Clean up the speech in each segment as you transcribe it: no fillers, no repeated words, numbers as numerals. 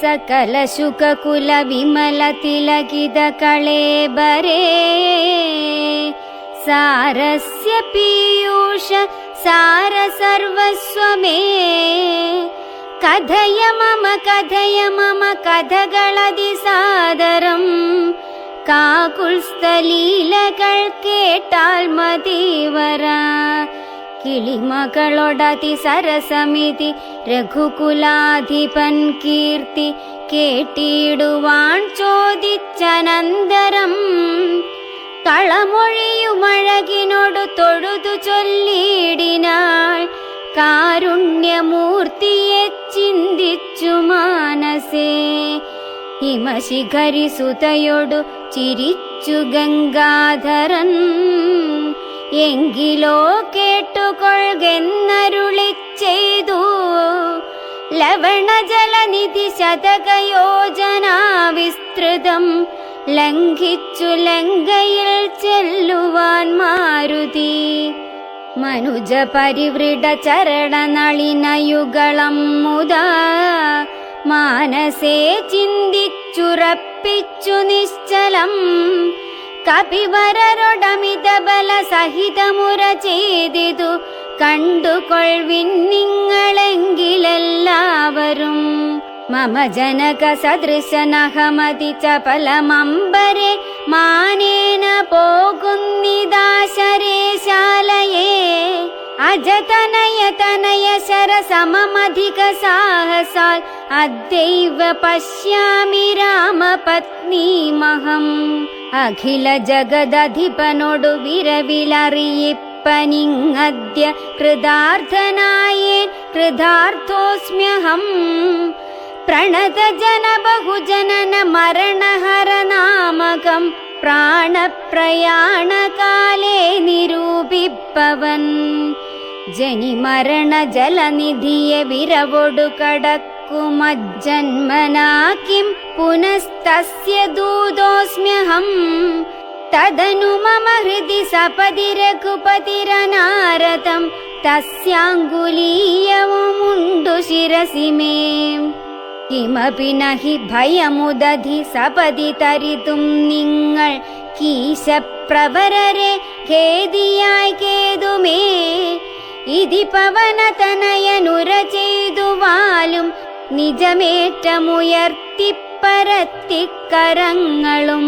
ಸಕಲ ಶುಕ ಕುಲ ವಿಮಲ ತಿಲಕಿದ ಕಳೇಬರೇ ಸಾರಸ್ಯ ಪೀಯೂಷ ಸಾರ ಸರ್ವಸ್ವಮೇ ಕಥಯ ಮಮ കഥകളതി സാദരം കാകുൽസ്ഥലീലകൾ കേട്ടാൽ മതിവര കിളിമകളൊടതി സരസമിതി രഘുകുലാധിപൻ കീർത്തി കേട്ടിടുവാൻ ചോദിച്ചനന്തരം കളമൊഴിയുമഴകിനോടു തൊഴുതു ചൊല്ലിയിടിനാൾ കാരുണ്യമൂർത്തിയെ ചിന്തിച്ചു മാനസേ ഹിമശിഖരി സുതയൊടു ചിരിച്ചു ഗംഗാധരൻ എങ്കിലോ കേട്ടുകൊള്ളുകെന്നരുളി ചെയ്തു ലവണജലനിധി ശതകയോജനാ വിസ്തൃതം ലംഘിച്ചു ലങ്കയിൽ ചെല്ലുവാൻ മാരുതി മനുജ പരിവൃഢ ചരണനളിനയുഗളം മുദാ മാനസേ ചിന്തിച്ചുറപ്പിച്ചു നിശ്ചലം കപിവരരൊടമിത ബല സഹിതമുര ചെയ്തിതു കണ്ടുകൊള്ളുവിൻ നിങ്ങളെങ്കിലെല്ലാവരും മമ ജനക സദൃശനഹമതി ചപലമംബരെ മാനേന പോകുന്നിദാശരേശാലയേ അജതനയ ശരസമമധിക സാഹസാൽ അദ്യൈവ പശ്യാമി രാമപത്നീമഹം അഖില ജഗദധിപനോടു വിരവിലറിയിപ്പനിങ്ങദ്യ കൃതാർത്ഥനായേൻ കൃതാർത്ഥോസ്മ്യഹം പ്രണതജന ബഹുജനന മരണഹരനാമകം പ്രാണപ്രയാണകാലേ നിരൂപിപ്പവൻ ജനിമരണ ജലനിധിയെ വിരവൊടു കടക്കുമജ്ജന്മനാ കിം പുനസ്തസ്യ ദൂതോസ്മ്യഹം തദനു മമ ഹൃദി സപതി രഘുപതിരനാരതം തസ്യാങ്കുലീയവുമുണ്ടു ശിരസി മേ കിമപി നഹി ഭയമുദധി സപതി തരിതും നിങ്ങൾ കീശപ്രവരരെ ഖേദിയായി കേതുമേ ഇതി പവനതനയനുര ചെയ്തുവാലും നിജമേറ്റമുയർത്തിപ്പരത്തിക്കരങ്ങളും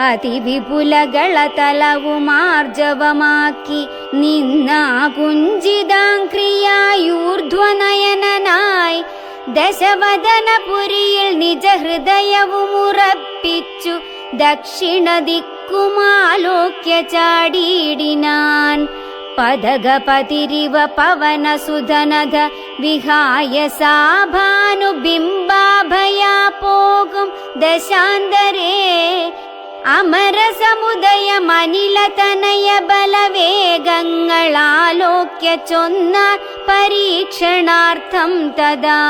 അതിവിപുലകളതലവുമാർജവമാക്കി നിന്നാ കുഞ്ചിതാംക്രിയായൂർധ്വനയനായി ദശവദനപുരിയിൽ നിജഹൃദയവുമുറപ്പിച്ചു ദക്ഷിണ ദിക്കുമാലോക്യ ചാടിയിടിനാൻ പദഗപതിരിവ പവനസുധനധ വിഹായ സാഭാനുബിംബാഭയാ പോകും ദശാന്തരേ അമരസമുദയമനിലതനയ ബലവേഗങ്ങളാലോക്യ ചൊന്നാർ പരീക്ഷണാർത്ഥം തഥാ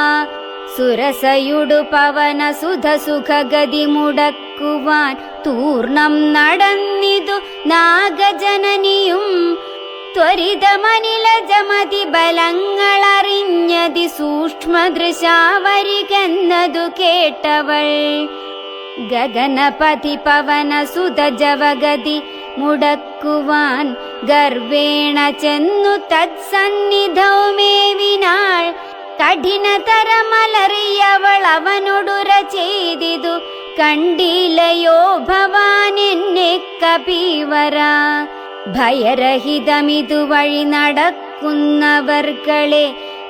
സുരസയുടു പവന സുധസുഖഗതി മുടക്കുവാൻ തൂർണം നടന്നിതു നാഗജനനിയും ത്വരിതമനിലജമതി ബലങ്ങളറിഞ്ഞതി സൂക്ഷ്മദൃശാവരികെന്നതു കേട്ടവൾ ഗഗനപതി പവന സുതജവഗതി മുടക്കുവാൻ ഗർവേണ ചെന്നു തത്സന്നിധൗ മേവിനാൾ കഠിനതരമലറിയവൾ അവനോടുര ചെയ്തിതു കണ്ടിലയോ ഭവാൻ എന്നെ കപിവര ഭയരഹിതമിതു വഴി നടക്കുന്നവർകളെ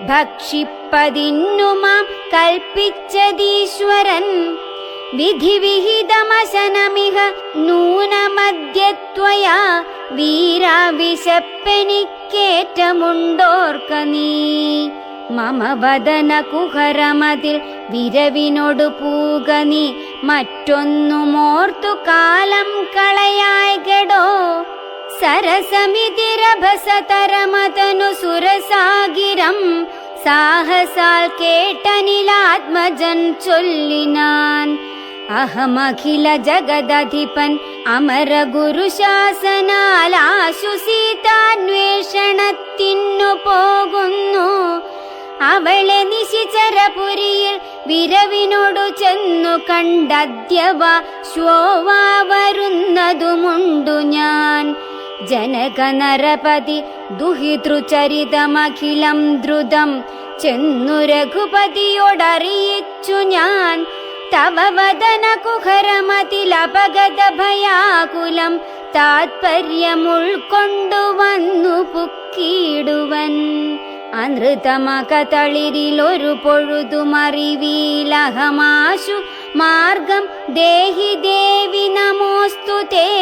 ഭക്ഷിപ്പതിന്നു മാം കൽപ്പിച്ചതീശ്വരൻ വിധിവിഹിതമശനമിഹ നൂനമദ്യത്വയാ വീരാ വിശപ്പെനിക്കേറ്റമുണ്ടോർക്ക നീ മമ വദന കുഹരമതിൽ വിരവിനോടു പൂക നീ മറ്റൊന്നുമോർത്തു കാലം കളയായി കെടോ സരസമിതിരഭസതരമതനു സുരസാഗിരം സാഹസാൽ കേട്ടനിലാത്മജൻ ചൊല്ലിനാൻ അഹമഖില ജഗദധിപൻ അമര ഗുരു ശാസനാലാശു സീതാന്വേഷണത്തിനു പോകുന്നു അവളെ നിശിചരപുരിയിൽ വിരവിനോടു ചെന്നു കണ്ടദ്യവ ശ്വോവാ വരുന്നതുമുണ്ടു ഞാൻ. ജനക നരപതി ദുഹിതൃചരിതമഖിലം ദ്രുതം ചെന്നു രഘുപതിയോടറിയിച്ചു ഞാൻ. തവ വദന കുഹരമതിലപഗത ഭയാകുലം താത്പര്യം ഉൾക്കൊണ്ടുവന്നു പുക്കിയിടുവൻ. അനൃതമകതളിരിലൊരു പൊഴുതുമറിവീലഹമാശു മാർഗം ദേഹി ദേവി നമോസ്തുതേ.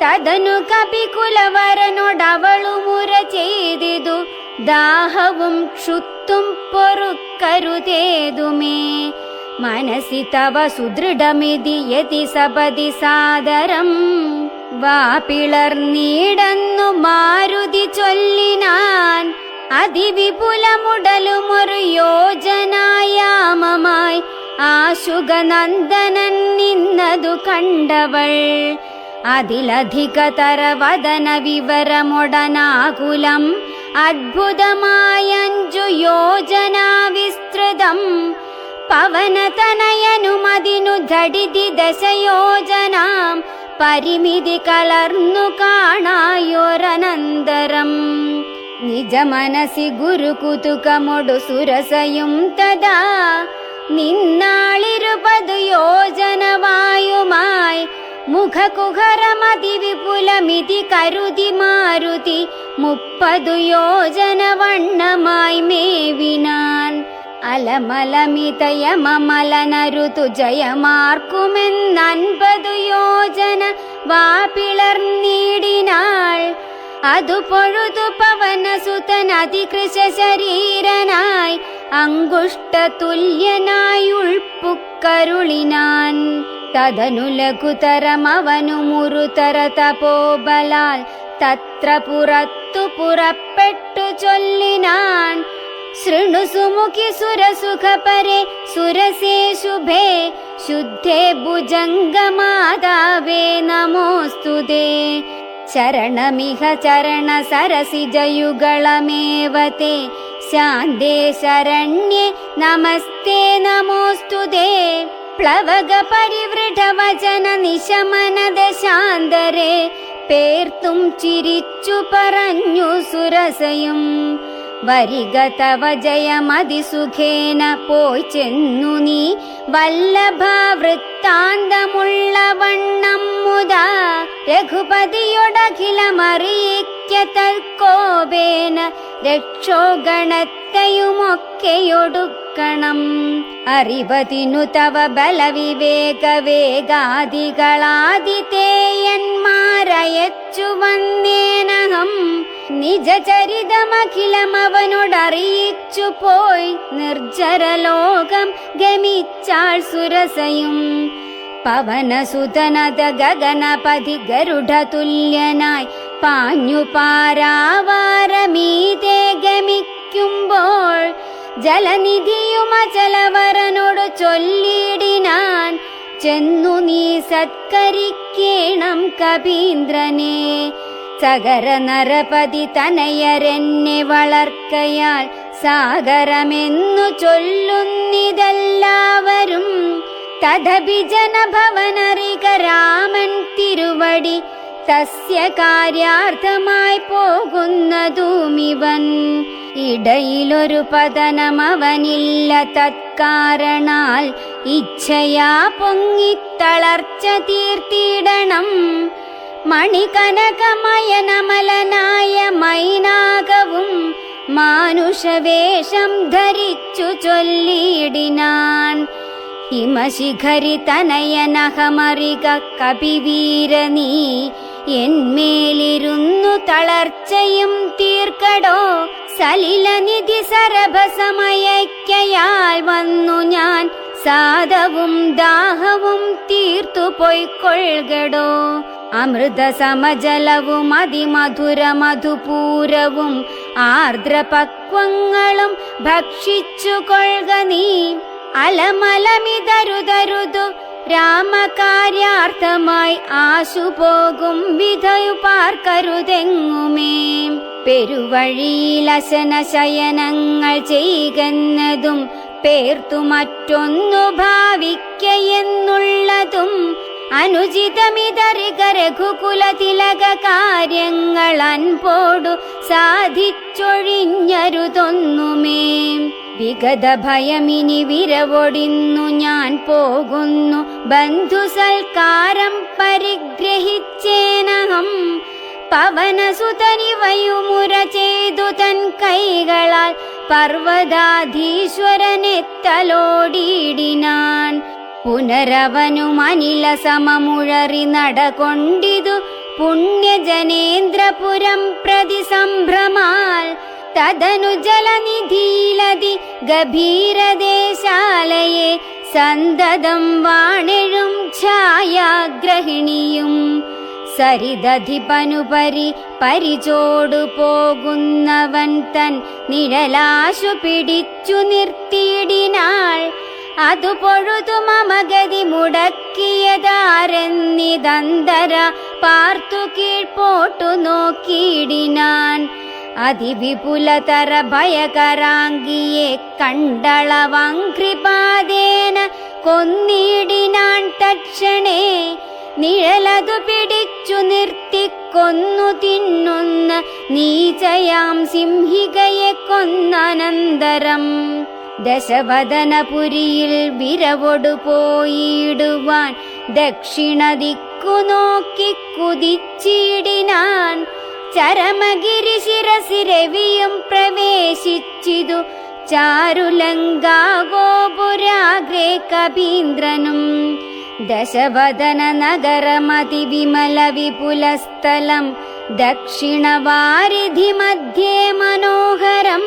തദനു കപികുലവരനോടവളു മുര ചെയ്തിതു ദാഹവും ക്ഷുത്തും പൊറുക്കരുതേതുമേ. മനസി തവ സുദൃഢമിതി യതി സപതി സാദരം വാപിളർന്നീടന്നു മാരുതി ചൊല്ലിനാൻ. അതിവിപുലമുടലുമൊരു യോജനായാമമായി ആശുഗനന്ദനൻ നിന്നതു കണ്ടവൾ. അതിലധികതര വദന വിവരമൊടനാകുലം അദ്ഭുതമായഞ്ചു യോജനാ വിസ്തൃതം. പവനതനയനുമതിനു ധടിതി ദശയോജനാം പരിമിതി കലർന്നു കാണായൊരനന്തരം. നിജ മനസി ഗുരുകുതുകമൊടു സുരസയും തഥാ നിന്നാളിരുപതു യോജനവായുമായി മുഖകുഹരമതി വിപുലമിതി കരുതി മാരുതി 30 യോജന വണ്ണമായി മേവിനാൻ. അലമലമിതയമമലനരുതു ജയമാർക്കുമെന്നൻപതു യോജന വാപിളർന്നീടിനാൾ. അതു പൊഴുതു പവനസുതൻ അതികൃശ ശരീരനായി അങ്കുഷ്ട തുല്യനായി ഉൾപ്പുക്കരുളിനാൻ. തദനു ലഘുതരമവനു മുരുതര തപോബലാൽ തത്ര പുറത്തു പുറപ്പെട്ടു ചൊല്ലിനാൻ. ശൃണു സുമുഖി സുരസുഖപരെ സുരസേ ശുഭേ ശുദ്ധേ ഭുജംഗമാതാവേ നമോസ്തുതേ. ചരണമിഹ ചരണ സരസിജയുഗളമേവത്തെ ശാന്തേ ശരണ്യേ നമസ്തേ നമോസ്തുതേ. പ്ലവക പരിവൃഢ വചന നിശമനദ ശാന്തരെ പേർത്തും ചിരിച്ചു പറഞ്ഞു സുരസയും. വരിക തവ ജയമതിസുഖേന പോയി ചെന്നു നീ വല്ലഭാവൃത്താന്തമുള്ള വണ്ണം മുതാ. രഘുപതിയൊടഖിലമറിയിക്ക തൽക്കോപേന രക്ഷോഗണത്തെയുമൊക്കെയൊടുക്കണം. അറിവതിനു തവ ബലവിവേക വേഗാദികളാദിതേയന്മാരയച്ചു വന്നേനഹം. നിജചരിതമഖിലമവനോടറിയിച്ചു പോയി നിർജ്ജരലോകം ഗമിച്ചാൾ സുരസയും. പവനസുതനത ഗഗനപതി ഗരുഡതുല്യനായി പാഞ്ഞു പാരാവാരമീതേ ഗമിക്കുമ്പോൾ ജലനിധിയുമചലവരനോടു ചൊല്ലിയിടിനാൻ. ചെന്നു നീ സത്കരിക്കേണം കപീന്ദ്രനെ. സഗര നരപതി തനയരെന്നെ വളർക്കയാൽ സാഗരമെന്നു ചൊല്ലുന്നിതെല്ലാവരും. തദപി ജനഭവനറിക രാമൻ തിരുവടി തസ്യ കാര്യാർത്ഥമായി പോകുന്നതുമിവൻ. ഇടയിലൊരു പതനമവനില്ല തത്കാരണാൽ ഇച്ഛയാ പൊങ്ങിത്തളർച്ച തീർത്തിടണം. മണികനകമയനമലനായ മൈനാകവും മാനുഷവേഷം ധരിച്ചു ചൊല്ലിയിടിനാൻ. ഹിമശിഖരി തനയനഹമറിക കപിവീരനീ എന്മേലിരുന്നു തളർച്ചയും തീർക്കടോ. സലിലനിധി സരഭസമയക്കയാൽ വന്നു ഞാൻ സാദവും ദാഹവും തീർത്തു പൊയ്ക്കൊള്ളുകടോ. അമൃത സമജലവും അതിമധുര മധുപൂരവും ആർദ്രപക്വങ്ങളും ഭക്ഷിച്ചു കൊള്ളുക നീ. അലമലമിതരുതരുതു രാമകാര്യാർത്ഥമായി ആശുപോകും വിധയു പാർക്കരുതെങ്ങുമേ. പെരുവഴിയിൽ അശന ശയനങ്ങൾ ചെയ്യുന്നതും പേർത്തു മറ്റൊന്നു ഭാവിക്കയെന്നുള്ളതും അനുചിതമിതറിക രഘുകുല തിലക കാര്യങ്ങൾ അൻപോടു സാധിച്ചൊഴിഞ്ഞരുതൊന്നുമേ. വിഗത ഭയമിനി വിരവൊടിന്നു ഞാൻ പോകുന്നു, ബന്ധുസൽക്കാരം പരിഗ്രഹിച്ചേനഹം. പവനസുതനിവയുമുര ചെയ്തു തൻ കൈകളാൽ പർവ്വതാധീശ്വരനെ തലോടിയിടിനാൻ. പുനരവനും അനില സമമുഴറി നടകൊണ്ടിതു പുണ്യജനേന്ദ്രപുരം പ്രതി സംഭ്രമാൽ. തദനു ജലനിധിയിലതി ഗഭീരദേശാലയെ സന്തതം വാണെഴും ഛായാഗ്രഹിണിയും. സരിദധിപനുപരി പരിചോടു പോകുന്നവൻ തൻ നിഴലാശു പിടിച്ചു നിർത്തിയിടിനാൾ. അതു പൊഴുതു മമഗതി മുടക്കിയതാരെന്നിതന്തര പാർത്തു കീഴ്പോട്ടു നോക്കിയിടിനാൻ. അതിവിപുലതര ഭയകരാംഗിയെ കണ്ടളവംഘ്രിപാദേന കൊന്നിടിനാൻ തക്ഷണേ. നിഴലതു പിടിച്ചു നിർത്തിക്കൊന്നു തിന്നുന്ന നീചയാം സിംഹികയെ കൊന്നനന്തരം ദശവദനപുരിയിൽ വിരവൊടു പോയിടുവാൻ ദക്ഷിണ ദിക്കു നോക്കി കുതിച്ചിടിനാൻ. ചരമഗിരി ശിരസിരവിയും പ്രവേശിച്ചിതു ചാരുലങ്കാഗോപുരാഗ്രേ കപീന്ദ്രനും. ദശവദന നഗരമതിവിമല വിപുലസ്ഥലം ദക്ഷിണവാരിധി മധ്യേ മനോഹരം.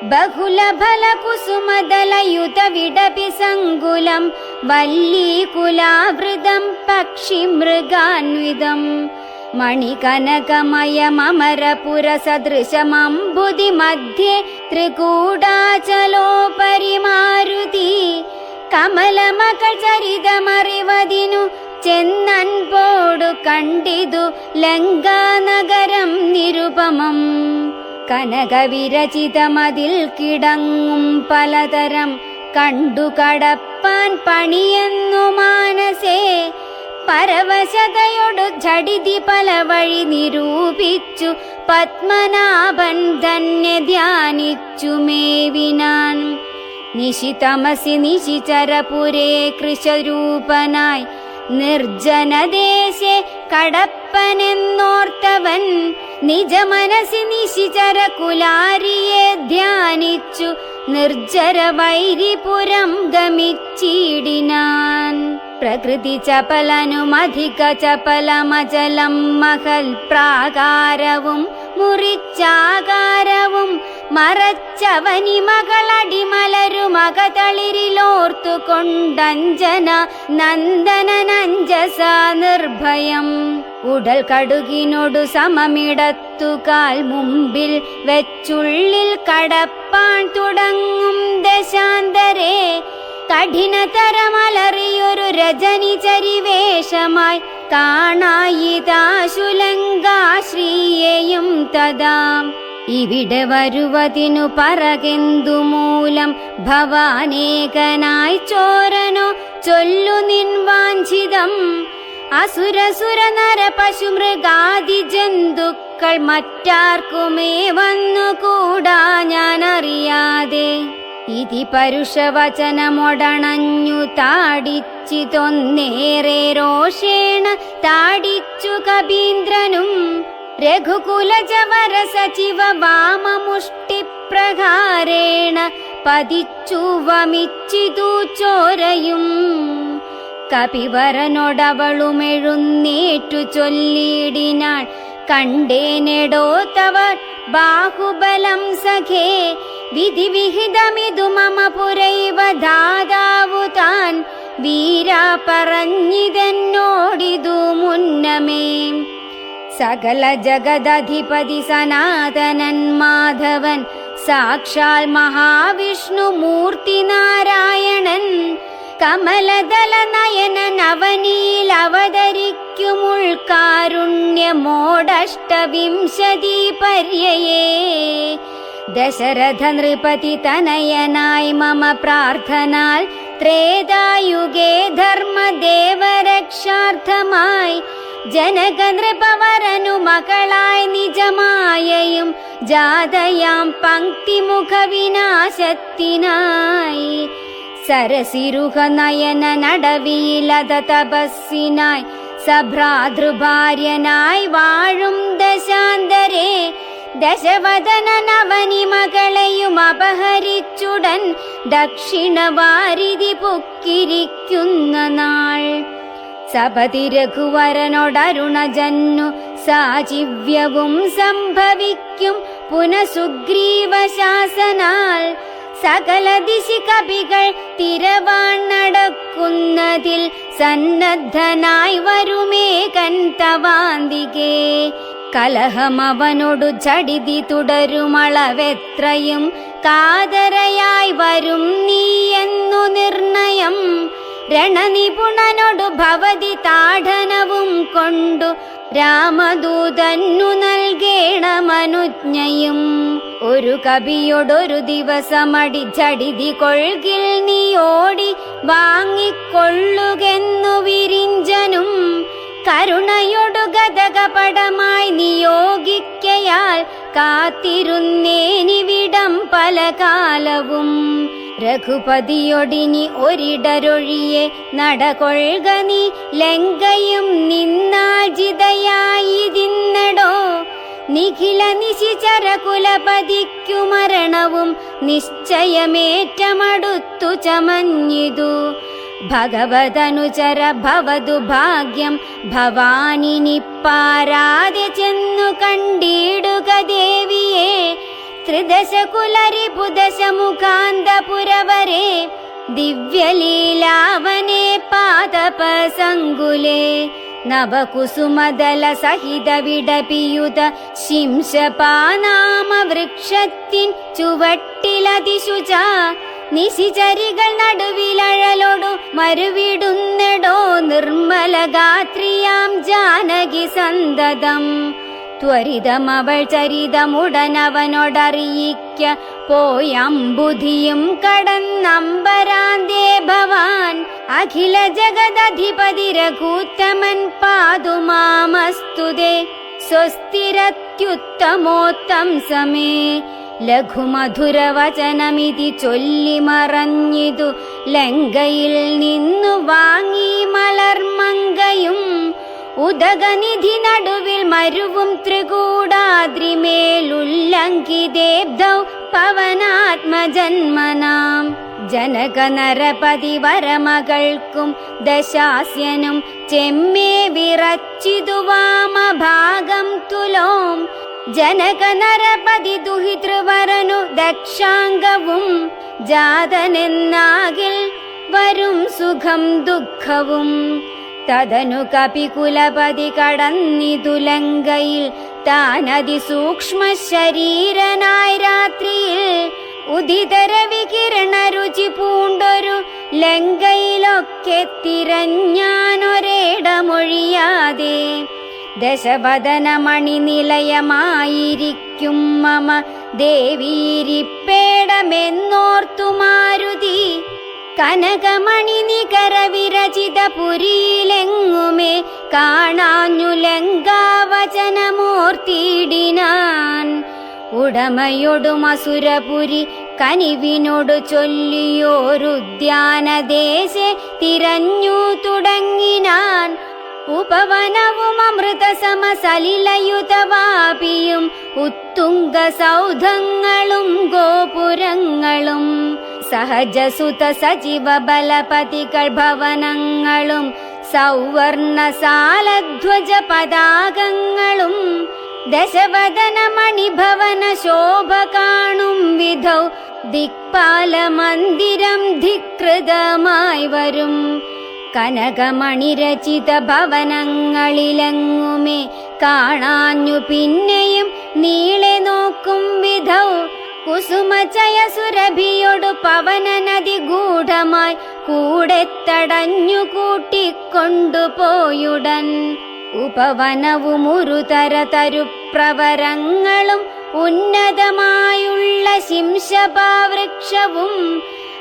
ബഹുലഫലകുസുമദലയുത വിടപി സങ്കുലം വല്ലീകുലാവൃതം പക്ഷിമൃഗാന്വിതം. മണികനകമയമരപുര സദൃശമംബുധി മധ്യേ ത്രികൂടാചലോപരി മാരുതി. കമലമകൾ ചരിതമറിവതിനു ചെന്നൻപോടു കണ്ടിതു ലങ്കാനഗരം നിരുപമം. കനകവിരചിതമതിൽ കിടങ്ങും പലതരം കണ്ടു കടപ്പാൻ പണിയെന്നു മാനസേ. പരവശതയൊടു ഝടിതി പല വഴി നിരൂപിച്ചു പത്മനാഭൻ തന്നെ ധ്യാനിച്ചു മേവിനാൻ. നിശിതമസി നിശിചരപുരേ കൃശരൂപനായി നിർജ്ജനദേശെ കടപ്പനെന്നോർത്തവൻ നിജമനസി നിശിചര കുലാരിയെ ധ്യാനിച്ചു നിർജ്ജര വൈരിപുരം ഗമിച്ചിടിനാൻ. പ്രകൃതി ചപലനുമധിക ചപലമചലം മഹൽ പ്രാകാരവും മുറിച്ചാകാരവും മറച്ചവനി മകളടിമലരുമകതളിരിലോർത്തു കൊണ്ടഞ്ജന നന്ദനനഞ്ജസ നിർഭയം. ഉടൽ കടുകിനോടു സമമിടത്തുകാൽ മുമ്പിൽ വെച്ചുള്ളിൽ കടപ്പാൻ തുടങ്ങും ദശാന്തരേ. കഠിനതരമലറിയൊരു രജനി ചരിവേഷമായി കാണായിതാശുലങ്കാശ്രീയെയും തഥാ. ഇവിടെ വരുവതിനു പറകെന്തു മൂലം ഭവാനേകനായി ചോരനോ ചൊല്ലു നിൻ വാഞ്ചിതം. അസുരസുര നര പശുമൃഗാദി ജന്തുക്കൾ മറ്റാർക്കുമേ വന്നുകൂടാ ഞാനറിയാതെ. ഇതി പരുഷവചനമൊടണഞ്ഞു താടിച്ചിതൊന്നേറെ രോഷേണ താടിച്ചു കപീന്ദ്രനും. രഘുകുലജവര സചിവ വാമമുഷ്ടിപ്രഹാരേണ പതിച്ചു വമിച്ചിതു ചോരയും. കപിവരനോടവളുമെഴുന്നേറ്റു ചൊല്ലിയിടിനാൾ, കണ്ടേനെടോ തവ ബാഹുബലം സഖേ. വിധിവിഹിതമിതു മമ പുരൈവ ധാതാവു താൻ, വീരാ പറഞ്ഞിതെന്നോടിതു മുന്നമേ. സകല ജഗദധിപതി സനാതനൻ മാധവൻ, സാക്ഷാൽ മഹാവിഷ്ണു മൂർത്തി നാരായണൻ. കമലദല നയനൻ അവനിയിൽ അവതരിക്കുമുൾക്കാരുണ്യമോടഷ്ടവിംശതി പര്യയേ. ദശരഥ നൃപതി തനയനായി മമ പ്രാർത്ഥനാൽ ത്രേതായുഗേ ധർമ്മദേവരക്ഷാർത്ഥമായി ജനക നൃപവരനു മകളായി നിജമായയും ജാതയാം പങ്ക്തിമുഖ വിനാശത്തിനായി സരസിരുഹ നയന നടവിയിലത തപസ്സിനായി സഭ്രാതൃഭാര്യനായി വാഴും ദശാന്തരേ ദശവദനനവനി മകളെയും അപഹരിച്ചുടൻ ദക്ഷിണവാരിധി പൊക്കിരിക്കുന്ന നാൾ സപതി രഘുവരനോടരുണജന്നു സാജീവ്യവും സംഭവിക്കും പുനഃസുഗ്രീവശാസനാൽ സകല ദിശി കവികൾ തിരവാൻ നടക്കുന്നതിൽ സന്നദ്ധനായി വരുമേകൻ തവാന്തികേ കലഹമവനോടു ചടിതി തുടരുമളവെത്രയും കാതരയായി വരും നീ എന്നു നിർണയം രണനിപുണനോടു ഭവതി താഠനവും കൊണ്ടു രാമദൂതന്നു നൽകേണമനുജ്ഞയും ഒരു കവിയോടൊരു ദിവസമടി ചടിതി കൊൾകിൽ നീ ഓടി വാങ്ങിക്കൊള്ളുകെന്നു വിരിഞ്ചനും കരുണയൊടു ഗതകപടമായി നിയോഗിക്കയാൽ കാത്തിരുന്നേനിവിടം പല കാലവും രഘുപതിയൊടിനി ഒരിടരൊഴിയെ നടകൊൾക നീ ലങ്കയും നിന്നാജിതയായിതിന്നടോ നിഖില നിശിചര കുലപതിക്കു മരണവും നിശ്ചയമേറ്റമടുത്തു ചമഞ്ഞിതു ഭഗവതനുചര ഭവതു ഭാഗ്യം ഭവാനിനി പാരാതെ ചെന്നു കണ്ടിടുക ദേവിയെ ത്രിദശകുലരിപുദശമുഖാന്തപുരവരെ ദിവ്യലീലാവനെ പാദപസങ്കുലേ നവകുസുമദല സഹിത വിടപിയുത ശിംശപാനാമ വൃക്ഷത്തിൻ ചുവട്ടിലതിശുച നിശിചരികൾ നടുവിലഴലൊടു മരുവിടുന്നെടോ നിർമ്മല ഗാത്രിയാം ജാനകി സന്തതം ത്വരിതമവൾ ചരിതമുടനവനോടറിയിക്ക പോയമ്പുധിയും കടന്നമ്പരാന്തേ ഭവാൻ അഖില ജഗദധിപതി രഘൂത്തമൻ പാതുമാമസ്തുതേ സ്വസ്തിരത്യുത്തമോത്തം സമേ ലഘുമധുരവചനമിതി ചൊല്ലി മറഞ്ഞിതു ലങ്കയിൽ നിന്നു വാങ്ങി മലർമങ്കയും ഉദകനിധി നടുവിൽ മരുവും ത്രികൂടാദ്രിമേലുല്ലംഘിദേബ്ധൗ പവനാത്മജന്മനാം ജനക നരപതി വരമകൾക്കും ദശാസ്യനും ചെമ്മേ വിറച്ചിതു വാമഭാഗം തുലോം ജനക നരപതി ദുഹിതൃവരനു ദക്ഷാംഗവും ജാതനെന്നാകിൽ വരും സുഖം ദുഃഖവും തദനു കപികുലപതി കടന്നിതു ലങ്കയിൽ താനതി സൂക്ഷ്മ ശരീരനായി രാത്രിയിൽ ഉദിതര വികിരണ രുചി പൂണ്ടൊരു ലങ്കയിലൊക്കെ തിരഞ്ഞാനൊരേടമൊഴിയാതെ ദശവദനമണി നിലയമായിരിക്കും മമ ദേവീരിപ്പേടമെന്നോർത്തു മാരുതി കനകമണി നികര വിരചിത പുരിയിലെങ്ങുമേ കാണാഞ്ഞു ലങ്കാവചനമൂർത്തിയിടിനാൻ ഉടമയൊടുമസുരപുരി കനിവിനോടു ചൊല്ലിയോരുദ്യാനദേശെ തിരഞ്ഞു തുടങ്ങിനാൻ ഉപവനവും അമൃതസമസലിലയുതവാപിയും ഉത്തുംഗ സൗധങ്ങളും ഗോപുരങ്ങളും സഹജസുത സജീവ ബലപതികൾ ഭവനങ്ങളും സൗവർണ സാലധ്വജ പതാകങ്ങളും ദശവദന മണിഭവന ശോഭ കാണും വിധൗ ദിക്പാല മന്ദിരം ധികൃതമായി വരും കനകമണിരചിത ഭവനങ്ങളിലെങ്ങുമേ കാണാഞ്ഞു പിന്നെയും നീളെ നോക്കും വിധൗ കുസുമചയ സുരഭിയൊടു പവന നദി ഗൂഢമായി കൂടെ തടഞ്ഞു കൂട്ടിക്കൊണ്ടുപോയുടൻ ഉപവനവും ഒരു തരതരു പ്രവരങ്ങളും ഉന്നതമായുള്ള ശിംശപാവൃക്ഷവും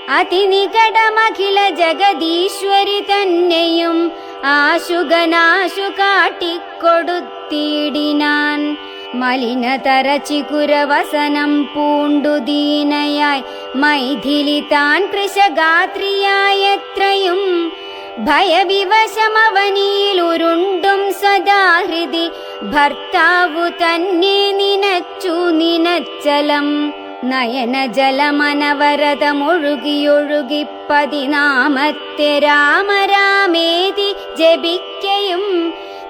അതിനികടമഖില ജഗദീശ്വരി തന്നെയും ആശുഗനാശു കാട്ടിക്കൊടുത്തിടിനാൻ. മലിനതര ചികുരവസനം പൂണ്ടു ദീനയായി മൈഥിലി താൻ കൃശഗാത്രിയായത്രയും ഭയവിവശമവനിയിൽ ഉരുണ്ടും സദാഹൃതി ഭർത്താവു തന്നെ നിനച്ചു നിനച്ചലം. നയനജലമനവരതമൊഴുകിയൊഴുകി 14 രാമരാമേതി ജപിക്കയും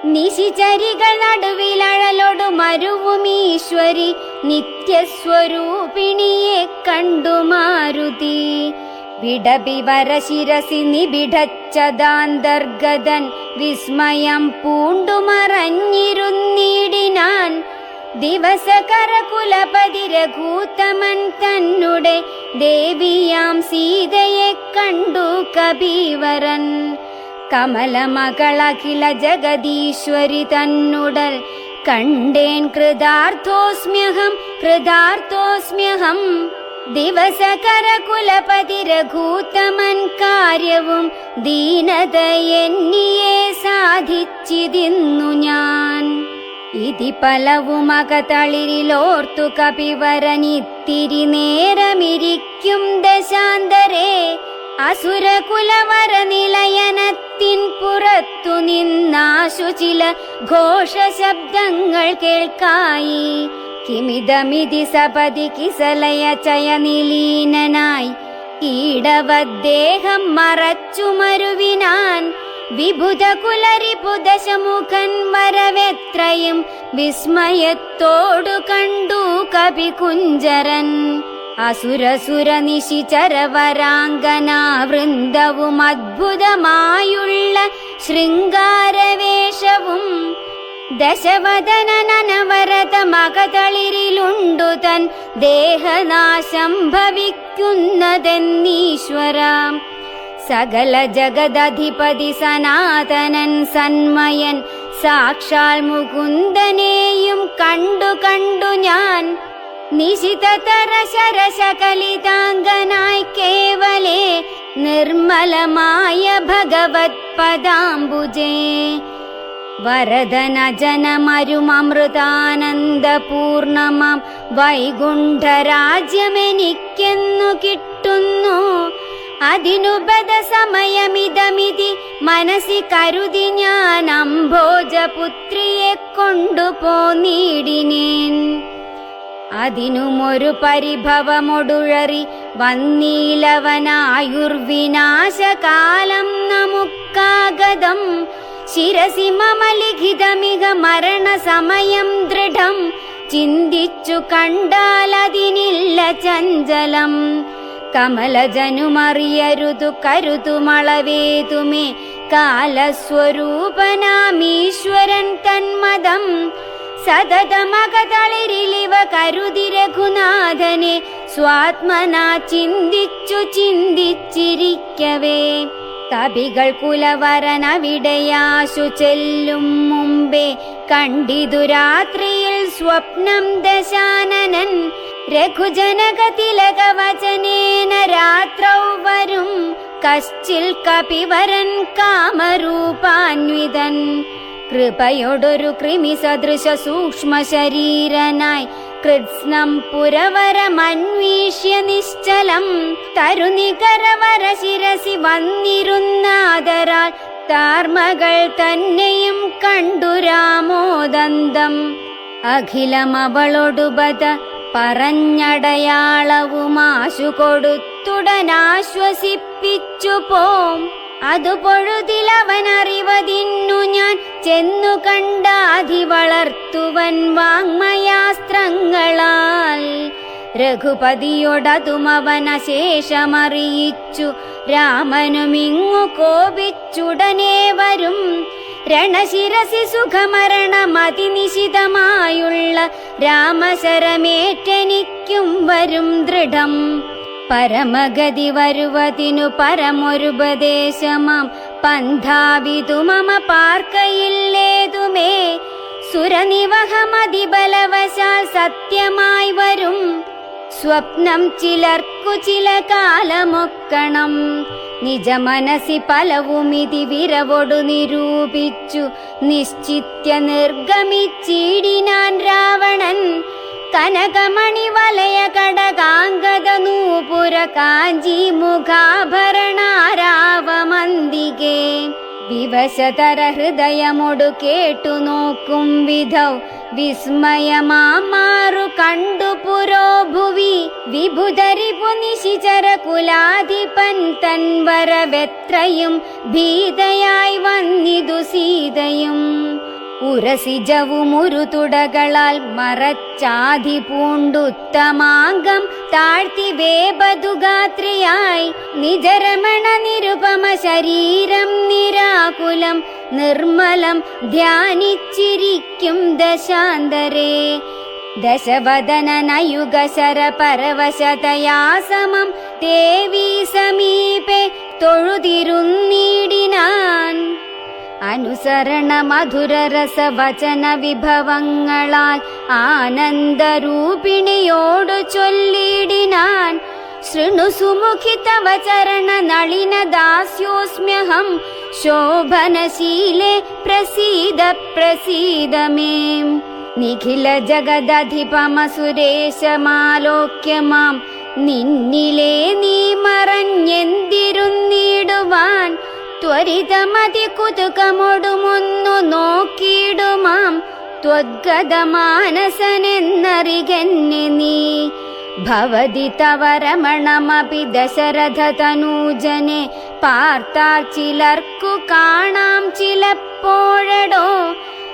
നിശിചരികൾ നടുവിലഴലൊടു മരുവുമീശ്വരി നിത്യസ്വരൂപിണിയെ കണ്ടു മാരുതി. വിടപിവര ശിരസി നിബിഡച്ചതാന്തർഗതൻ വിസ്മയം പൂണ്ടുമറഞ്ഞിരുന്നിടിനാൻ. ദിവസകരകുലപതി രഘൂത്തമൻ തന്നെ ദേവിയാം സീതയെ കണ്ടു കപീവരൻ. കമലമകളഖില ജഗദീശ്വരി തന്നുടൽ കണ്ടേൻ കൃതാർത്ഥോസ്മ്യഹം കൃതാർത്ഥോസ്മ്യഹം. ദിവസകരകുലപതി രഘൂത്തമൻ കാര്യവും ദീനതയെന്നിയെ സാധിച്ചിതിന്നു ഞാൻ. ഇതി പലവുമകതളിരിലോർത്തു കപിവരനിത്തിരി നേരമിരിക്കും ദശാന്തരേ. അസുരകുലവര നിലയനത്തിൻ പുറത്തു നിന്നാശു ചില ഘോഷശബ്ദങ്ങൾ കേൾക്കായി. കിമിതമിതി സപതി കിസലയ ചയനിലീനനായി ഈടവദ്ദേഹം മറച്ചു മരുവിനാൻ. വിബുധകുലരിപുദശമുഖൻ വരവെത്രയും വിസ്മയത്തോടു കണ്ടു കപികുഞ്ചരൻ. അസുരസുര നിശിചരവരാംഗനാ വൃന്ദവും അദ്ഭുതമായുള്ള ശൃംഗാരവേഷവും ദശവദനനവരത മകതളിരിലുണ്ടു തൻ ദേഹനാശം ഭവിക്കുന്നതെന്നീശ്വരാം. സകല ജഗദധിപതി സനാതനൻ സന്മയൻ സാക്ഷാൽ മുകുന്ദനെയും കണ്ടു കണ്ടു ഞാൻ. നിശിതതര ശരശകലിതാംഗനായി കേവലേ നിർമ്മലമായ ഭഗവത് പദാംബുജേ. വരദനജനമരുമമൃതാനന്ദപൂർണമാം വൈകുണ്ഠരാജ്യമെനിക്കെന്നു കിട്ടുന്നു. അതിനുപദ സമയമിതമിതി മനസ്സി കരുതി ഞാൻ അംഭോജപുത്രിയെ കൊണ്ടുപോന്നിടിനേൻ. അതിനുമൊരു പരിഭവമൊടുഴറി വന്നീലവനായുർവിനാശകാലം നമുക്കാഗതം. ശിരസി മമ ലിഖിതമിക മരണസമയം ദൃഢം. ചിന്തിച്ചു കണ്ടാലതിനില്ല ചഞ്ചലം. കമലജനുമറിയരുതു കരുതുമളവേതുമേ കാലസ്വരൂപനാമീശ്വരൻ തന്മദം. സതതമകതളിരിലിവ കരുതി രഘുനാഥനെ സ്വാത്മനാ ചിന്തിച്ചു ചിന്തിച്ചിരിക്കവേ. കവികൾ കുലവരനവിടെയാശു ചെല്ലും മുമ്പേ കണ്ടിതു രാത്രിയിൽ സ്വപ്നം ദശാനനൻ. രഘുജനകതിലകവചനേന രാത്രൗ വരും കശ്ചിൽ കപിവരൻ കാമരൂപാന്വിതൻ. കൃപയൊടൊരു കൃമി സദൃശ സൂക്ഷ്മ ശരീരനായി കൃത്സ്നം പുരവരമന്വീഷ്യ നിശ്ചലം. തരുനികരവര ശിരസി വന്നിരുന്നാദരാൽ താർമകൾ തന്നെയും കണ്ടു രാമോദന്തം. അഖിലമവളൊടുബത പറഞ്ഞടയാളവുമാശു കൊടുത്തുടനാശ്വസിപ്പിച്ചു പോം. അതു പൊഴുതിലവനറിവതിന്നു ഞാൻ ചെന്നു കണ്ടാധി വളർത്തുവൻ വാങ്മയാസ്ത്രങ്ങളാൽ. രഘുപതിയോടതുമവനശേഷമറിയിച്ചു രാമനുമിങ്ങു കോപിച്ചുടനെ വരും. രണശിരസി സുഖമരണമതിനിശിതമായുള്ള രാമശരമേറ്റെനിക്കും വരും ദൃഢം. പരമഗതി വരുവതിനു പരമൊരുപദേശമാം പന്ഥാവിതു മമ പാർക്കയില്ലേതുമേ. സുരനിവഹമതിബലവശാൽ സത്യമായി വരും സ്വപ്നം ചിലർക്കു ചില കാലമൊക്കണം. നിജ മനസ്സി പലവുമിതി വിരവൊടു നിരൂപിച്ചു നിശ്ചിത്യ നിർഗമിച്ചിടിനാൻ രാവണൻ. കനകമണി വലയ കടകാംഗത നൂപുര കാഞ്ചി മുഖാഭരണാരാവമന്തികേ വിവശതര ഹൃദയമൊടു കേട്ടു നോക്കും വിധൗ വിസ്മയമാറു കണ്ടു പുരോ ഭുവി. വിഭുധരിപു നിശിചര കുലാധിപൻ തൻവരവെത്രയും ഭീതയായി വന്നിതു സീതയും. ഉരസിജവുമുരു തുടകളാൽ മറച്ചാധി പൂണ്ടുത്തമാംഗം താഴ്ത്തി വേപതുഗാത്രിയായി നിജരമണ നിരുപമ ശരീരം നിരാകുലം നിർമ്മലം ധ്യാനിച്ചിരിക്കും ദശാന്തരേ. ദശവദനനയുഗശര പരവശതയാ സമം ദേവീ സമീപേ തൊഴുതിരുന്നീടിനാൻ. അനുസരണ മധുരരസ വചന വിഭവങ്ങളാൽ ആനന്ദരൂപിണിയോടു ചൊല്ലിടിനാൻ. ശൃണു സുമുഖി തവ ചരണ നളിന ദാസ്യോസ്മ്യഹം ശോഭനശീലേ പ്രസീദ പ്രസീദ മേ. നിഖില ജഗദധിപമ സുരേശമാലോക്യ മാം നിന്നിലേ നീ മറഞ്ഞെന്തിരുന്നിടുവാൻ. ത്വരിതമതി കുതുകമൊടുമൊന്നു നോക്കിയിടുമാം ത്വദ്ഗതമാനസനെന്നറികന്നെ നീ. ഭവതി തവ രമണമപി ദശരഥ തനൂജനെ പാർത്താൽ ചിലർക്കു കാണാം ചിലപ്പോഴടോ.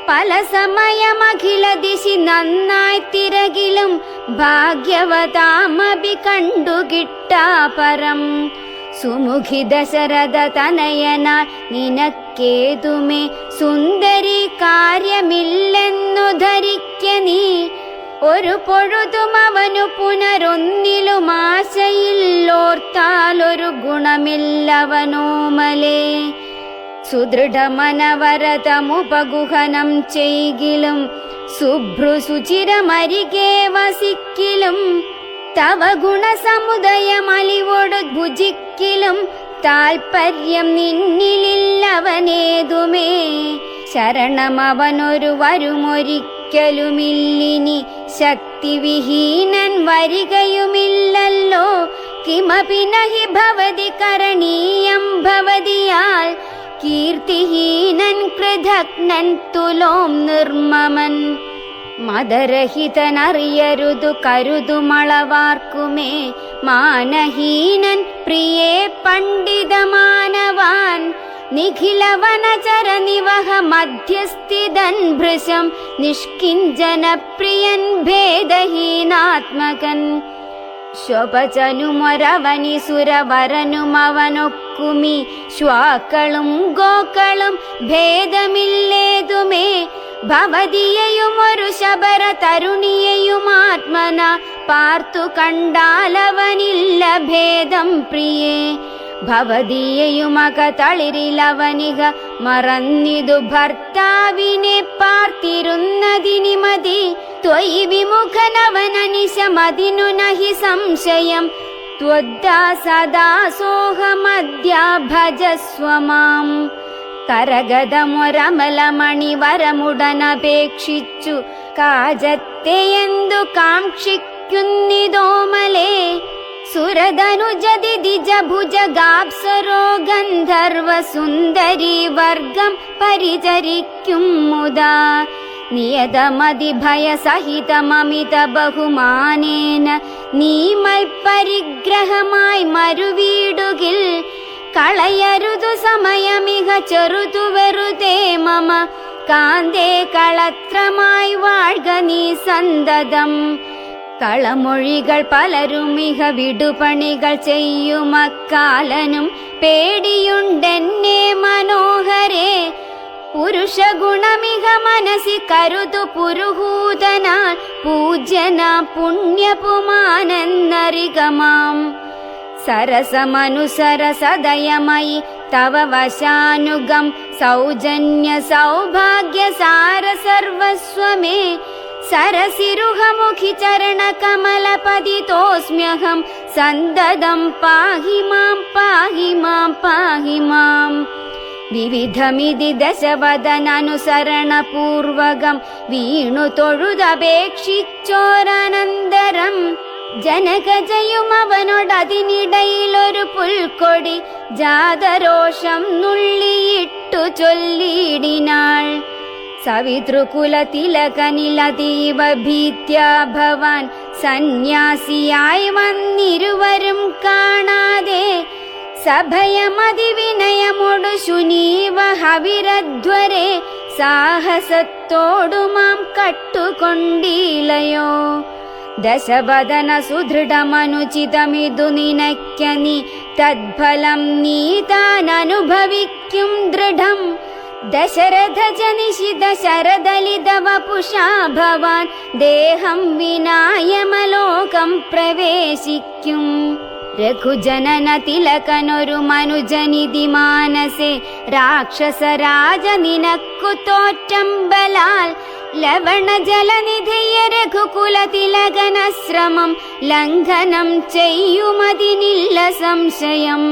പല സമയമഖില ദിശി നന്നായി തിരകിലും ഭാഗ്യവതാമപി കണ്ടുകിട്ടാ പരം. സുമുഖി ദശരഥ തനയനാൽ നിനക്കേതുമേ സുന്ദരി കാര്യമില്ലെന്നു ധരിക്ക നീ. ഒരു പൊഴുതും അവനു പുനരൊന്നിലും ആശയില്ലോർത്താലൊരു ഗുണമില്ലവനോമലേ. സുദൃഢമനവരതമുപഗുഹനം ചെയ്കിലും ശുഭ്രുസുചിരമരികെ വസിക്കിലും തവ ഗുണസമുദയമലിവോടു ഭുജിക്കിലും താൽപര്യം നിന്നിലില്ലവനേതുമേ. ശരണമവനൊരു വരുമൊരിക്കലുമില്ലിനി ശക്തിവിഹീനൻ വരികയുമില്ലല്ലോ. കിമപി നഹി ഭവതി കരണീയം ഭവതിയാൽ കീർത്തിഹീനൻ കൃതഘ്നൻ തുലോം നിർമ്മമൻ. മദരഹിതനറിയരുതു കരുതുമളവാർക്കുമേ മാനഹീനൻ പ്രിയേ പണ്ഡിതമാനവാൻ. നിഖിലവനചര നിവഹ മധ്യസ്ഥിതൻ ഭൃശം നിഷ്കിഞ്ചന പ്രിയൻ ഭേദഹീനാത്മകൻ. ശോഭചനുമൊരവനി സുരവരനുമവനൊക്കുമി ശ്വാക്കളും ഗോക്കളും ഭേദമില്ലേതുമേ. ഭവതിയെയുമൊരു ശബര തരുണിയെയുമാത്മന പാർത്തു കണ്ടാലവനില്ല ഭേദം പ്രിയേ. ഭവതിയെയുമക തളിരിലവനിക മറന്നിതു ഭർത്താവിനെ പാർത്തിരുന്നതിനിമതി. ത്വയി വിമുഖനവനനിശമതിനു നഹി സംശയം ത്വദ്ദാസദാസോഹമദ്യ ഭജസ്വ മാം. കരഗതമൊരമലമണിവരമുടനപേക്ഷിച്ചു കാജത്തെയെന്തു കാക്ഷിക്കുന്നിതോമലേ. സുരധനുജതി ദിജഭുജഗാപ്സരോ ഗന്ധർവ സുന്ദരീ വർഗം പരിചരിക്കും മുദാ. നിയതമതിഭയസഹിതമമിത ബഹുമാനേന നീമൽ പരിഗ്രഹമായി മരുവീടുകിൽ. കളയരുതു സമയമിഹ ചെറുതു വെറുതേ മമ കാന്തേ കളത്രമായി വാഴ്ക നീ സന്തതം. കളമൊഴികൾ പലരുമിഹ വിടുപണികൾ ചെയ്യുമക്കാലനും പേടിയുണ്ടെന്നെ മനോഹരേ. പുരുഷഗുണമിഹ മനസി കരുതു പുരുഹൂതനാൽ പൂജ്യന പുണ്യപുമാനെന്നറികമാം. സരസമനുസര സദയമയി തവ വശാനുഗം സൗജന്യ സൗഭാഗ്യ സാര സർവസ്വമേ സരസിരുഹമുഖി ചരണ കമലപതിതോസ്മ്യഹം സന്തതം പാഹി മാം പാഹി മാം പാഹി മാം. വിവിധമിതി ദശവദനനുസരണപൂർവകം വീണു തൊഴുതപേക്ഷിച്ചോരനന്തരം ജനകജയുമവനോടതിനിടയിലൊരു പുൽക്കൊടി ജാതരോഷം നുള്ളിയിട്ടു ചൊല്ലിയിടിനാൾ. സവിതൃകുലതിലകനിലതീവ ഭീത്യാ ഭവാൻ സന്യാസിയായി വന്നിരുവരും കാണാതെ സഭയമതിവിനയമൊടു ശുനീവ ഹവിരധ്വരെ സാഹസത്തോടു മാം കട്ടുകൊണ്ടീലയോ. ദശവദന സുദൃഢമനുചിതമിതു നിനയ്ക്ക നീ തദ്ഫലം നീ താനനുഭവിക്കും ദൃഢം. ദശരഥ ജനിഷിത ശരദലിത വപുഷാ ഭവാൻ ദേഹം വിനായമലോകം പ്രവേശിക്കും. രഘുജനന തിലകനൊരു മനുജനിധി മാനസേ രാക്ഷസരാജ നിനക്കു തോറ്റമ്പലാൽ ലവണ ജലനിധിയ രഘുകുല തിലകനശ്രമം ലംഘനം ചെയ്യുമതിനില്ല സംശയം.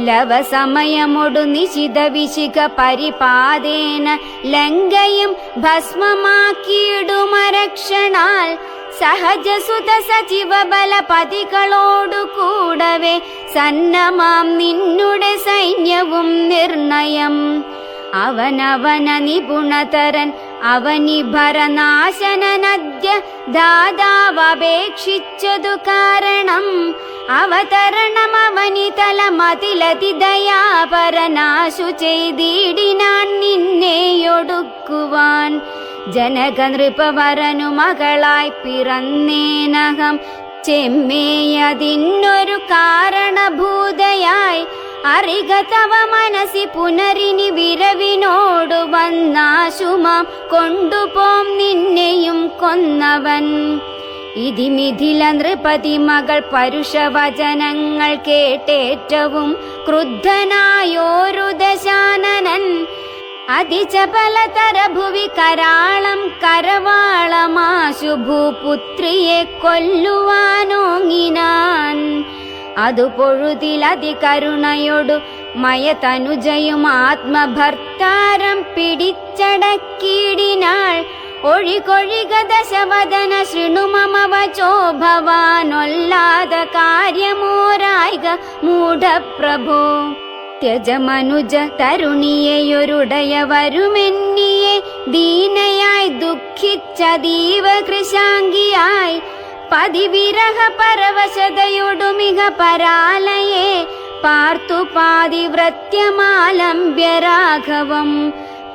ലവസമയമൊടു നിശിത വിശിഖ പരിപാദേന ലങ്കയും ഭസ്മമാക്കിയിടുമരക്ഷണാൽ സഹജസുത സജീവ ബലപതികളോടു കൂടവേ സന്നമാം നിന്നുടെ സൈന്യവും നിർണയം. അവനവന നിപുണതരൻ അവനിഭരനാശനനദ്യ ദാതാവപേക്ഷിച്ചതു കാരണം അവതരണമവനിതലമതിലതി ദയാപരനാശു ചെയ്തിടിനാൻ നിന്നെയൊടുക്കുവാൻ. ജനക നൃപവരനു മകളായി പിറന്നേനഹം ചെമ്മേയതിന്നൊരു കാരണഭൂതയായി അറിക തവ മനസി പുനരിനി വിരവിനോടു വന്നാശുമാം കൊണ്ടുപോം നിന്നെയും കൊന്നവൻ. ഇതിമിഥില നൃപതി മകൾ പരുഷവചനങ്ങൾ കേട്ടേറ്റവും ക്രുദ്ധനായോരു ദശാനനൻ അതിചപലതര ഭുവി കരാളം കരവാളമാശു ഭൂപുത്രിയെ കൊല്ലുവാനോങ്ങിനാൻ. അതു പൊഴുതിലതികരുണയൊടു മയതനുജയും ആത്മഭർത്താരം പിടിച്ചടക്കിടിനാൾ. ഒഴികൊഴിക ദശവദന ശൃണുമമ വചോ ഭവാനൊല്ലാത കാര്യമോരായിക മൂഢപ്രഭോ. ത്യജമനുജ തരുണിയെയൊരുടയ വരുമെന്നിയെ ദീനയായി ദുഃഖിച്ചതീവ കൃശാംഗിയായി പതിവിരഹ പരവശതയൊടുമിക പരാലയെ പാർത്തു പാതിവ്രത്യമാലംബ്യ രാഘവം.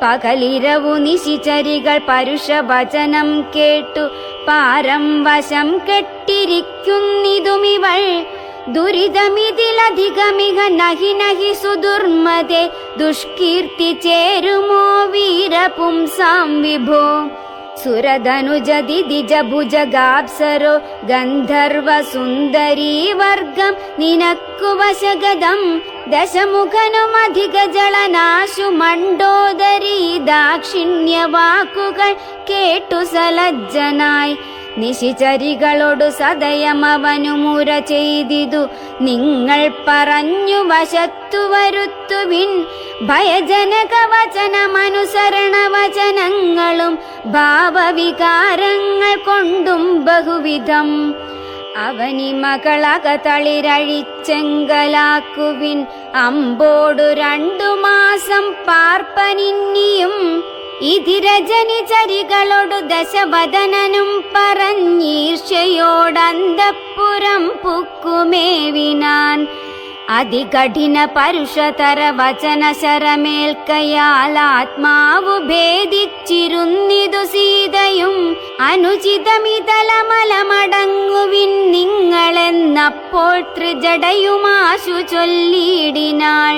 പകലിരവു നിശിചരികൾ പരുഷവചനം കേട്ടു പാരം വശം കെട്ടിരിക്കുന്നിതുമിവൾ. ദുരിതമിതിലധികമിക നഹി നഹി സുദുർമതേ ദുഷ്കീർത്തി ചേരുമോ വീരപുംസാം വിഭോ. സുരധനുജദിജ ഭുജഗാപ്സരോ ഗന്ധർവ സുന്ദരീ വർഗം നിനക്കു വശഗതം. ദശമുഖനുമധിക ജളനാശു മണ്ഡോദരീ ദാക്ഷിണ്യ വാക്കുകൾ കേട്ടു സലജ്ജനായി നിശിചരികളോടു സദയമവനു മുര ചെയ്തിതു. നിങ്ങൾ പറഞ്ഞു വശത്തു വരുത്തുവിൻ ഭയജനക വചനമനുസരണ വചനങ്ങളും ഭാവവികാരങ്ങൾ കൊണ്ടും ബഹുവിധം. അവനി മകളകതളിരഴിച്ചെങ്കലാക്കുവിൻ അമ്പോടു 2 മാസം പാർപ്പനിന്നിയും. ഇതിരജനി ചരികളോടു ദശവദനനും പറഞ്ഞീർഷയോടന്തപ്പുരം പുക്കുമേവിനാൻ. അതികഠിന പരുഷതര വചന ശരമേൽക്കയാൽ ആത്മാവു ഭേദിച്ചിരുന്നിതു സീതയും. അനുചിതമിതലമലമടങ്ങുവിൻ നിങ്ങളെന്നപ്പോൾ ത്രിജടയുമാശു ചൊല്ലിയിടിനാൾ.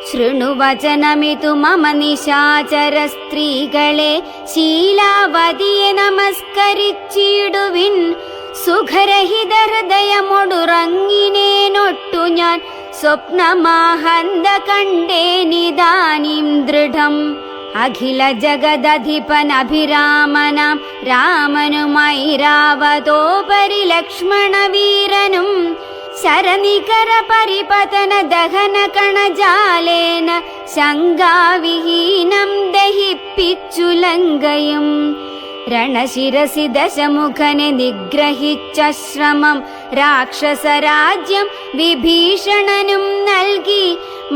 ശൃണുവചനമിതു മമ നിശാചര സ്ത്രീകളെ ശീലാവതിയെ നമസ്കരിച്ചിടുവിൻ. സുഖരഹിത ഹൃദയമൊടുറങ്ങിനേനൊട്ടു ഞാൻ സ്വപ്നമാഹന്ത കണ്ടേനിദാനിം ദൃഢം. അഖില ജഗദധിപനഭിരാമനാം രാമനുമൈരാവതോപരി ലക്ഷ്മണവീരനും ശരനികര പരിപതന ദഹന കണജാലേന ശങ്കാവിഹീനം ദഹിപ്പിച്ചു ലങ്കയും. രണശിരസി ദശമുഖനെ നിഗ്രഹിച്ച ശ്രമം രാക്ഷസരാജ്യം വിഭീഷണനും നൽകി.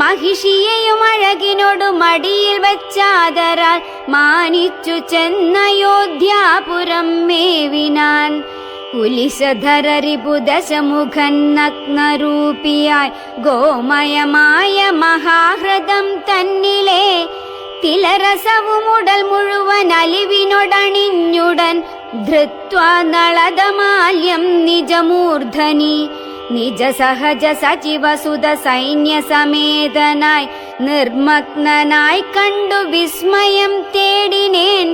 മഹിഷിയെയും അഴകിനോടു മടിയിൽ വച്ചാദരാൽ മാനിച്ചു ചെന്നയോധ്യാപുരം മേവിനാൻ. കുലിശധരരിപുദശമുഖൻ നഗ്നരൂപിയായി ഗോമയമായ മഹാഹൃദം തന്നിലെ തിലരസവുമുടൽ മുഴുവൻ അലിവിനൊടണിഞ്ഞുടൻ ധൃത്വാ നളദമാല്യം നിജമൂർധനി. നിജ സഹജ സചിവസുത സൈന്യസമേതനായി നിർമ്മഗ്നനായി കണ്ടു വിസ്മയം തേടിനേൻ.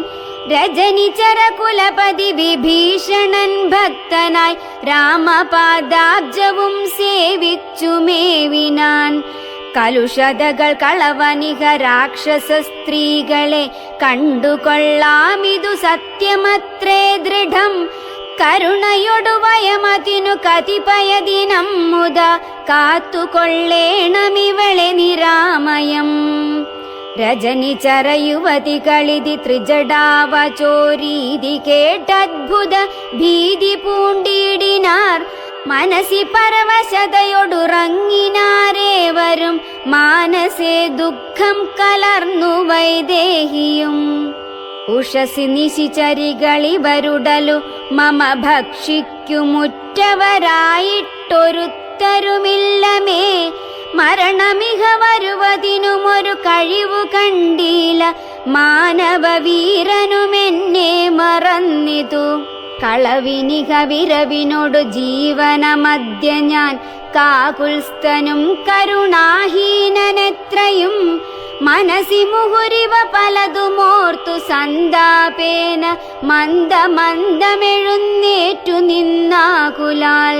രജനിചര കുലപതി വിഭീഷണൻ ഭക്തനായി രാമപാദാബ്ജവും സേവിച്ചു മേവിനാൻ. കലുഷതകൾ കളവനിക രാക്ഷസ സ്ത്രീകളെ കണ്ടുകൊള്ളാമിതു സത്യമത്രേ ദൃഢം. കരുണയൊടു വയമതിനു കതിപയദിനം മുത കാത്തുകൊള്ളേണമിവളെ നിരാമയം. രജനിചര യുവതികളിതി ത്രിജടാവചോരീതി കേട്ടദ്ഭുത ഭീതി പൂണ്ടിടിനാർ. മനസി പരവശതയൊടുറങ്ങിനാരേവരും മാനസേ ദുഃഖം കലർന്നു വൈദേഹിയും. ഉഷസി നിശിചരികളിവരുടലു മമ ഭക്ഷിക്കുമുറ്റവരായിട്ടൊരുത്തരുമില്ലമേ. മരണമിഹ വരുവതിനുമൊരു കഴിവു കണ്ടീല മാനവവീരനുമെന്നെ മറന്നിതു. കളവിനിക വിരവിനോടു ജീവനമദ്യ ഞാൻ കാകുൽസ്ഥനും കരുണാഹീനനെത്രയും. മനസി മുഹുരിവ പലതുമോർത്തു സന്താപേന മന്ദമന്ദമെഴുന്നേറ്റു നിന്നാകുലാൽ.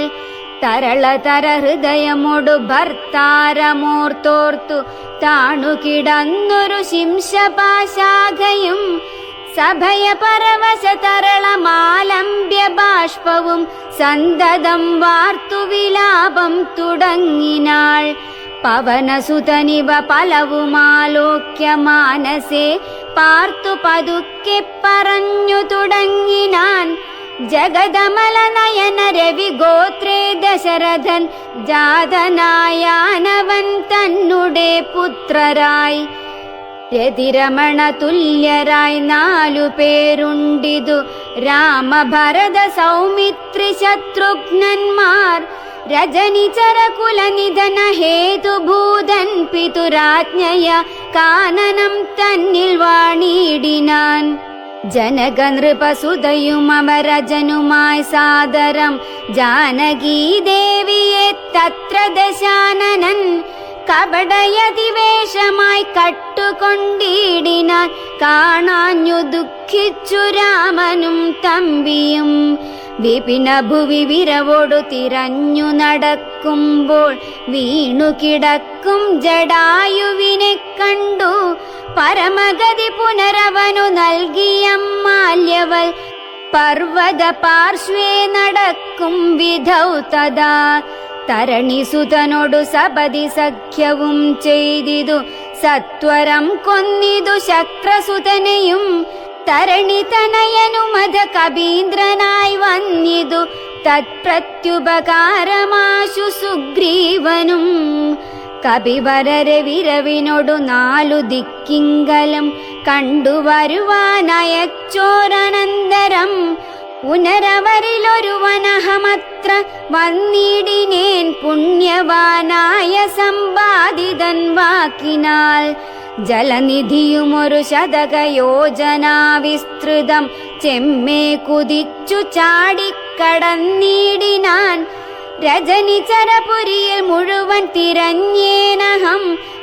തരളതര ഹൃദയമൊടു ഭർത്താരമോർത്തോർത്തു താണുകിടന്നൊരു ശിംശപാശാഖയും. സഭയ പരവശ തരളമാലംബ്യ ബാഷ്പവും സന്തതം വാർത്തു വിലാപം തുടങ്ങിനാൾ. പവനസുതനിവ പലവുമാലോക്യ മാനസേ പാർത്തു പതുക്കെ പറഞ്ഞു തുടങ്ങിനാൻ. ജഗദമല നയന രവി ഗോത്രേ ദശരഥൻ ജാതനായാനവൻ തന്നുടെ പുത്രരായി. രതിരമണ തുല്യരായി 4 പേരുണ്ടിതു രാമഭരത സൗമിത്രി ശത്രുഘ്നന്മാർ. രജനിചര കുലനിധന ഹേതുഭൂതൻ പിതുരാജ്ഞയ കാനനം തന്നിൽ വാണിടിനാൻ. ജനക നൃപസുതയും അവരജനുമായി സാദരം ജാനകീദേവിയെ തത്ര ദശാനനൻ. കപടയതിവേഷമായി കട്ടുകൊണ്ടിടിനാൻ കാണാഞ്ഞു ദുഃഖിച്ചു രാമനും തമ്പിയും. വിപിനഭുവി വിരവോടു തിരഞ്ഞു നടക്കുമ്പോൾ വീണുകിടക്കും ജടായുവിനെ കണ്ടു. പരമഗതി പുനരവനു നൽകിയ മാല്യവൽ പർവത പാർശ്വേ നടക്കും വിധൗ തഥാ. തരണിസുതനോടു സപതി സഖ്യവും ചെയ്തിതു സത്വരം കൊന്നിതു ശക്രസുതനെയും. തരണിതനയനുമത കബീന്ദ്രനായി വന്നിതു തത്പ്രത്യുപകാരമാശു സുഗ്രീവനും. കപിവരരെ വിരവിനോടു 4 ദിക്കിങ്കലും കണ്ടുവരുവാനയച്ചോരനന്തരം. പുനരവരിലൊരുവനഹമത്ര വന്നിടിനേൻ പുണ്യവാനായ സമ്പാദിതൻ വാക്കിനാൽ. ജലനിധിയുമൊരു ശതകയോജനാ വിസ്തൃതം ചെമ്മേ കുതിച്ചു ചാടിക്കടന്നിടിനാൻ. രജനിചരപുരിയിൽ മുഴുവൻ തിരഞ്ഞേനഹം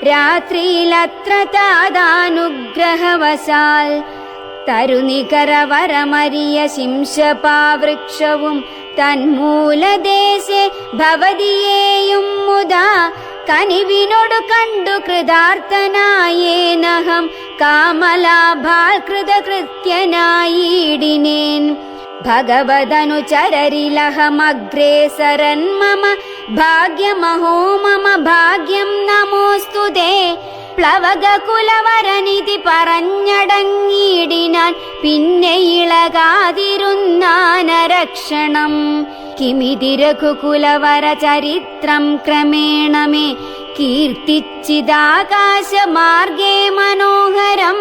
രാത്രിയിലത്ര താതാനുഗ്രഹവശാൽ. തരുനികരവരമരിയ ശിംശപാവൃക്ഷവും തന്മൂലദേശേ ഭവതിയേയും മുദാ കനിവിനോടു കണ്ടു കൃതാർത്ഥനായേനഹം കാമലാഭാൽ കൃതകൃത്യനായിടിനേൻ ഭഗവദനുചരരിലഹമഗ്രേസരൻ മമ ഭാഗ്യമഹോ മമ ഭാഗ്യം നമോസ്തുതേ പ്ലവകകുലവരനിധി പറഞ്ഞടങ്ങിയിടിനാൻ പിന്നെ ഇളകാതിരുന്നാനരക്ഷണം കിമിതി രഘുകുലവര ചരിത്രം ക്രമേണ മേ കീർത്തിച്ചിതാകാശമാർഗേ മനോഹരം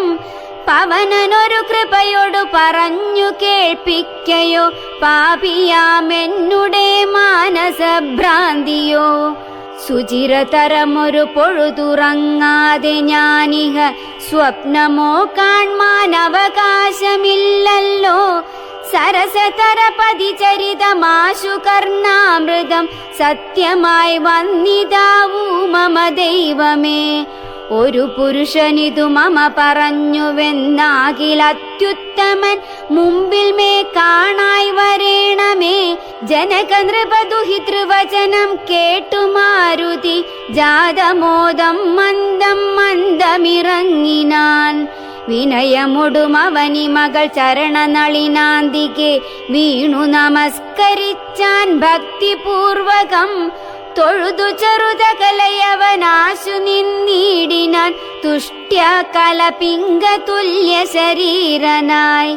പവനനൊരു കൃപയോടു പറഞ്ഞു കേൾപ്പിക്കയോ പാപിയാമെന്നുടെ മാനസഭ്രാന്തിയോ സുചിരതരമൊരു പൊഴുതുറങ്ങാതെ ഞാനിഹ സ്വപ്നമോ കാൺമാൻ അവകാശമില്ലല്ലോ സരസതരപതി ചരിതമാശു കർണാമൃതം സത്യമായി വന്നിതാവൂ മമ ദൈവമേ ഒരു പുരുഷനിതു മമ പറഞ്ഞുവെന്നാകിലത്യുത്തമൻ മുമ്പിൽ മേ കാണായി വരേണമേ ജനക നൃപദുഹിതൃവചനം കേട്ടു മാരുതി ജാതമോദം മന്ദം മന്ദമിറങ്ങിനാൻ വിനയമൊടുമവനി മകൾ ചരണനളിനാന്തികെ വീണു നമസ്കരിച്ചാൻ ഭക്തിപൂർവകം തൊഴുതു ചെറുതകലയവനാശു നിന്നീടിനാൻ തുഷ്ട്യ കലപിംഗ തുല്യ ശരീരനായി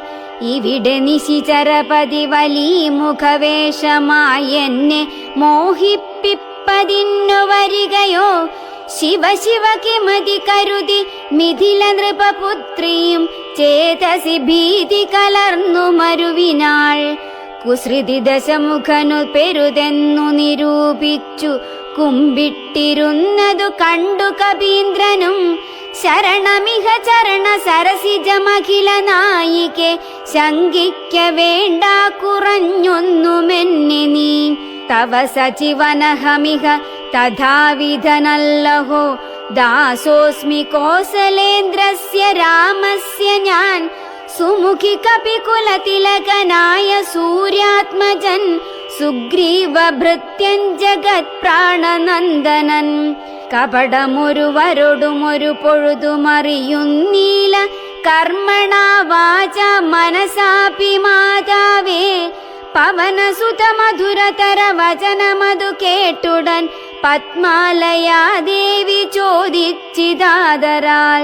ഇവിടെ നിശിചരപതി വലി മുഖവേഷമായി എന്നെ മോഹിപ്പിപ്പതിന്നു വരികയോ ശിവ ശിവ കിമതി കരുതി മിഥില നൃപപുത്രിയും ചേതസി ഭീതി കലർന്നു മരുവിനാൾ കുസൃതി ദശമുഖനു പെരുതെന്നു നിരൂപിച്ചു കുമ്പിട്ടിരുന്നതു കണ്ടു കപീന്ദ്രനും ശരണമിഹ ചരണ സരസിജമഖില നായികെ ശങ്കിക്ക വേണ്ട കുറഞ്ഞൊന്നുമെന്നെ നീ തവ സജീവനഹമിഹ തഥാവിധനല്ലഹോ ദാസോസ്മി കോസലേന്ദ്രസ്യ രാമസ്യ ഞാൻ സുമുഖി കപികുലതിലകനായ സൂര്യാത്മജൻ സുഗ്രീവഭൃത്യൻ ജഗത് പ്രാണനന്ദനൻ കപടമൊരുവരോടുമൊരു പൊഴുതുമറിയുന്നീല കർമ്മണ വാച മനസാപി മാതാവേ പവനസുത മധുരതര വചനമതു കേട്ടുടൻ പത്മാലയാ ദേവി ചോദിച്ചിതാദരാൽ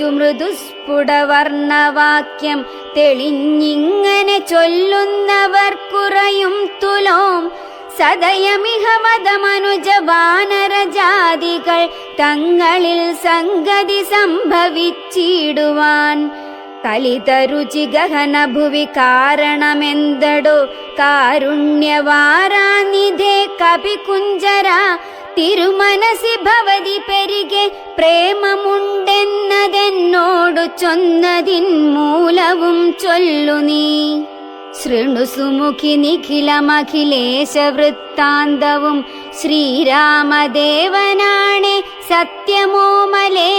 മൃദുസ്ഫുടവർണവാക്യം തെളിഞ്ഞിങ്ങനെ ചൊല്ലുന്നവർ കുറയും തുലോം സദയമിഹ വദമനുജ വാനരജാതികൾ തങ്ങളിൽ സംഗതി സംഭവിച്ചിടുവാൻ കലിതരുചി ഗഹന ഭുവി കാരണമെന്തടോ കാരുണ്യവാരാനിധേ കപികുഞ്ചര തിരുമനസി ഭവതി പെരികെ പ്രേമമുണ്ടെന്നതെന്നോടു ചൊന്നതിൻ മൂലവും ചൊല്ലു നീ ശൃണു സുമുഖി നിഖിലമഖിലേശ വൃത്താന്തവും ശ്രീരാമദേവനാണെ സത്യമോമലേ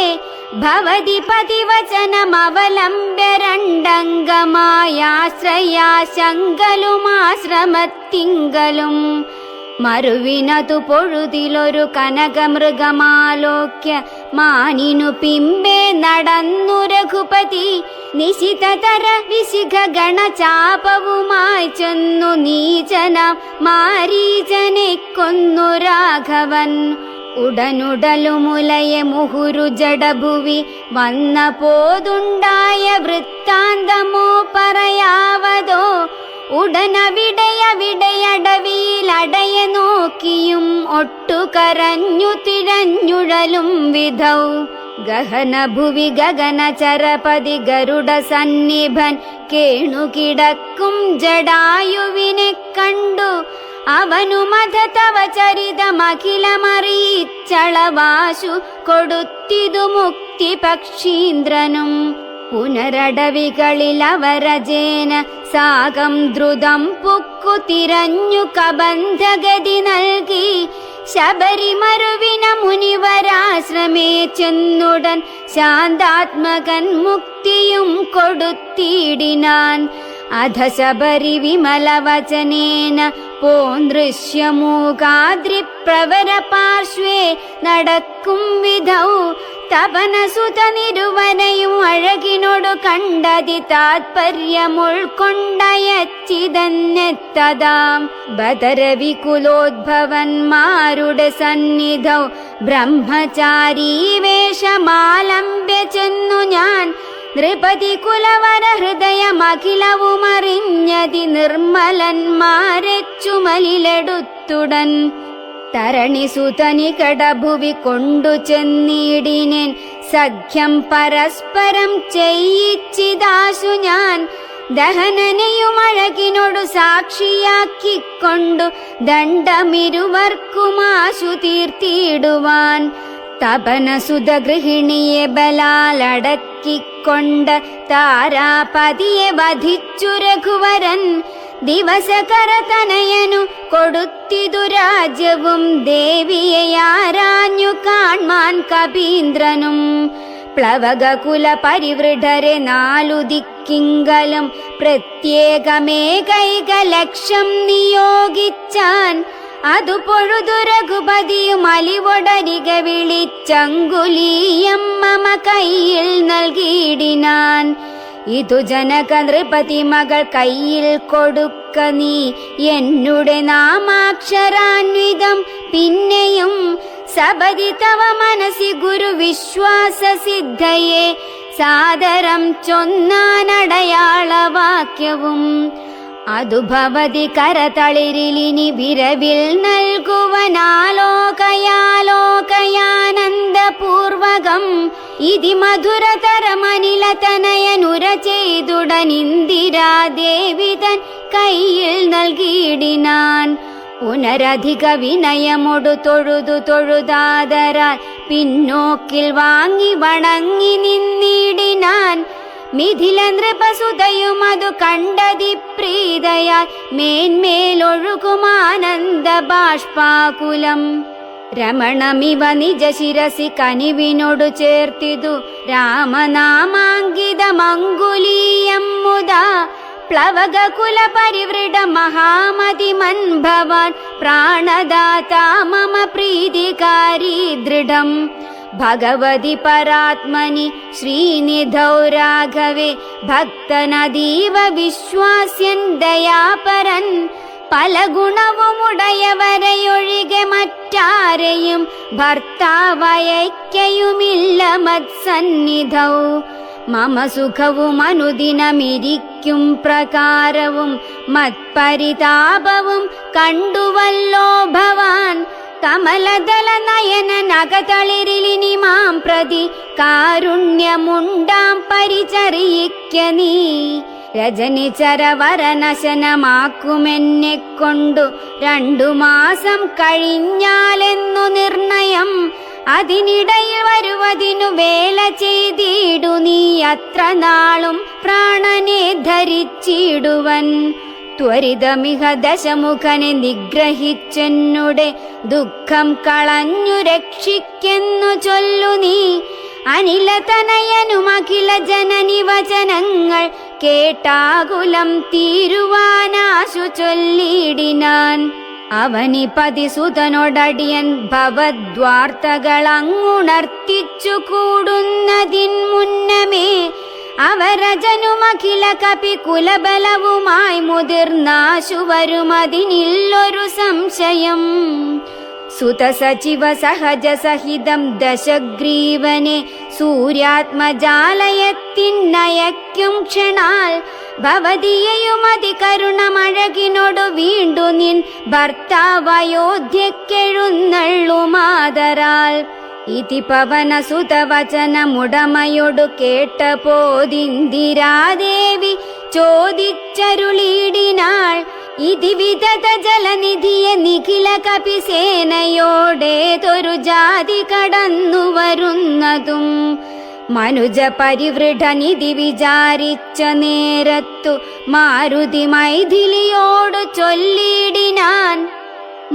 ഭവതി പതിവചനമവലംബ്യ രണ്ടംഗമായാശ്രയാശങ്കലുമാശ്രമത്തിങ്കലും മരുവിനതു പൊഴുതിലൊരു കനകമൃഗമാലോക്യ മാനിനു പിമ്പേ നടന്നു രഘുപതി നിശിതതര വിശിഖ ഗണചാപവുമായി ചെന്നു നീചനാം മാരീചനെ കൊന്നു രാഘവൻ ഉടനുടലുമുലയെ മുഹുരു ജഡഭുവി വന്ന പോതുണ്ടായ വൃത്താന്തമോ പറയാവതോ ഉടനവിടയവിടയടവിയിലടയ നോക്കിയും ഒട്ടുകരഞ്ഞു തിരഞ്ഞുഴലും വിധൗ ഗഹനഭുവി ഗഗനചരപതി ഗരുഡ സന്നിഭൻ കേണുകിടക്കും ജടായുവിനെ കണ്ടു അവനു മധ തവ ചരിതമഖിലമറിയിച്ചളവാശു കൊടുത്തിതു മുക്തി പക്ഷീന്ദ്രനും പുനരടവികളിൽ അവരജേന സാകം ദ്രുതം പുക്കു തിരഞ്ഞു കബന്ധഗതി നൽകി ശബരിമരുവിന മുനിവരാശ്രമേ ചെന്നുടൻ ശാന്താത്മകൻ മുക്തിയും കൊടുത്തിടിനാൻ അധ ശബരി വിമലവചനേന പോന്തൃശ്യമൂകാദ്രിപ്രവര പാർശ്വേ നടക്കും വിധൗ തപനസുതനിരുവനെയും അഴകിനോടു കണ്ടതി താത്പര്യമുൾക്കൊണ്ടയച്ചിതന്നെത്തതാം ബദരവികുലോദ്ഭവന്മാരുടെ സന്നിധൗ ബ്രഹ്മചാരീ വേഷമാലംബ്യ ചെന്നു ഞാൻ നൃപതി കുലവര ഹൃദയമഖിലവുമറിഞ്ഞതി നിർമ്മലന്മാരെ ചുമലിലെടുത്തുടൻ തരണിസുതനികടഭുവി കൊണ്ടു ചെന്നിടിനേൻ സഖ്യം പരസ്പരം ചെയ്യിച്ചിതാശു ഞാൻ ദഹനനെയുമഴകിനോടു സാക്ഷിയാക്കിക്കൊണ്ടു ദണ്ഡമിരുവർക്കുമാശു തീർത്തിടുവാൻ തപനസുത ഗൃഹിണിയെ ബലാലടക്കിക്കൊണ്ട് താരാപതിയെ വധിച്ചു രഘുവരൻ ദിവസകരതനയനു കൊടുത്തിതു രാജ്യവും ദേവിയെ ആരാഞ്ഞു കാൺമാൻ കപീന്ദ്രനും പ്ലവകകുല പരിവൃഢരെ നാലു ദിക്കിങ്കലും പ്രത്യേകമേകൈക ലക്ഷം നിയോഗിച്ചാൻ അതു പൊഴുതു രഘുപതിയും അലിവൊടരിക വിളിച്ചങ്കുലീയം മമ കയ്യിൽ നൽകിയിടിനാൻ ഇതു ജനക നൃപതി മകൾ കയ്യിൽ കൊടുക്ക നീ എന്നുടെ നാമാക്ഷരാന്വിതം പിന്നെയും സബതി തവ മനസി ഗുരു വിശ്വാസ സിദ്ധയെ സാദരം ചൊന്നാനടയാളവാക്യവും അതു ഭവതി കരതളിരിലിനി വിരവിൽ നൽകുവനാലോകയാലോകയാനന്ദപൂർവകം ഇതി മധുരതരമനിലതനയനുര ചെയ്തുടനിന്ദിരാദേവി തൻ കയ്യിൽ നൽകിയിടിനാൻ പുനരധിക വിനയമൊടു തൊഴുതു തൊഴുതാദരാൽ പിന്നോക്കിൽ വാങ്ങി വണങ്ങി നിന്നിടിനാൻ മിഥില നൃപസുതയും അതു കണ്ടതി പ്രീതയാൽ മേന്മേലൊഴുകുമാനന്ദ ബാഷ്പാകുലം രമണമിവ നിജ ശിരസി കനിവിനോടു ചേർത്തിതു രാമനാമാങ്കിതമങ്കുലീയം മുദാ പ്ലവകകുല പരിവൃഢ മഹാമതിമൻ ഭവാൻ പ്രാണദാതാ മമ പ്രീതികാരി ദൃഢം ഭഗവതി പരാത്മനി ശ്രീനിധൗ രാഘവേ ഭക്തനദീവ വിശ്വാസ്യൻ ദയാപരൻ പല ഗുണവുമുടയവരെയൊഴികെ മറ്റാരെയും ഭർത്താവയക്കയുമില്ല മത്സന്നിധൗ മമ സുഖവും അനുദിനമിരിക്കും പ്രകാരവും മത്പരിതാപവും കണ്ടുവല്ലോ ഭവാൻ കമലദല നയനനകതളിരിലിനി മാം പ്രതി കാരുണ്യമുണ്ടാം പരിചറിയിക്ക നീ രജനിചരവരനശനമാക്കുമെന്നെ കൊണ്ടു 2 മാസം കഴിഞ്ഞാലെന്നു നിർണയം അതിനിടയിൽ വരുവതിനു വേല ചെയ്തിടു നീ അത്ര നാളും പ്രാണനെ ധരിച്ചിടുവൻ ത്വരിതമിഹ ദശമുഖനെ നിഗ്രഹിച്ചെന്നുടെ ദുഃഖം കളഞ്ഞു രക്ഷിക്കെന്നു ചൊല്ലു നീ അനിലതനയനുമഖില ജനനി വചനങ്ങൾ കേട്ടാകുലം തീരുവാനാശു ചൊല്ലിയിടിനാൻ അവനിപതിസുതനോടടിയൻ ഭവദ്വാർത്തകളങ്ങുണർത്തിച്ചു കൂടുന്നതിൻ മുന്നമേ അവരജനുമഖില കപി കുലബലവുമായി മുതിർന്നാശു വരുമതിനില്ലൊരു സംശയം സുതസചിവ സഹജ സഹിതം ദശഗ്രീവനെ സൂര്യാത്മജാലയത്തിനയക്കും ക്ഷണാൽ ഭവതിയെയുമതി കരുണമഴകിനോടു വീണ്ടു നിൻ ഭർത്താവയോധ്യക്കെഴുന്നള്ളുമാതരാൽ ഇതി പവനസുതവചനമുടമയൊടു കേട്ടപോദിന്ദിരാദേവി ചോദിച്ചരുളിയിടിനാൾ ഇതി വിദത ജലനിധിയെ നിഖില കപിസേനയോടേതൊരു ജാതി കടന്നു വരുന്നതും മനുജ പരിവൃഢനിധി വിചാരിച്ച നേരത്തു മാരുതി മൈഥിലിയോടു ചൊല്ലിയിടിനാൻ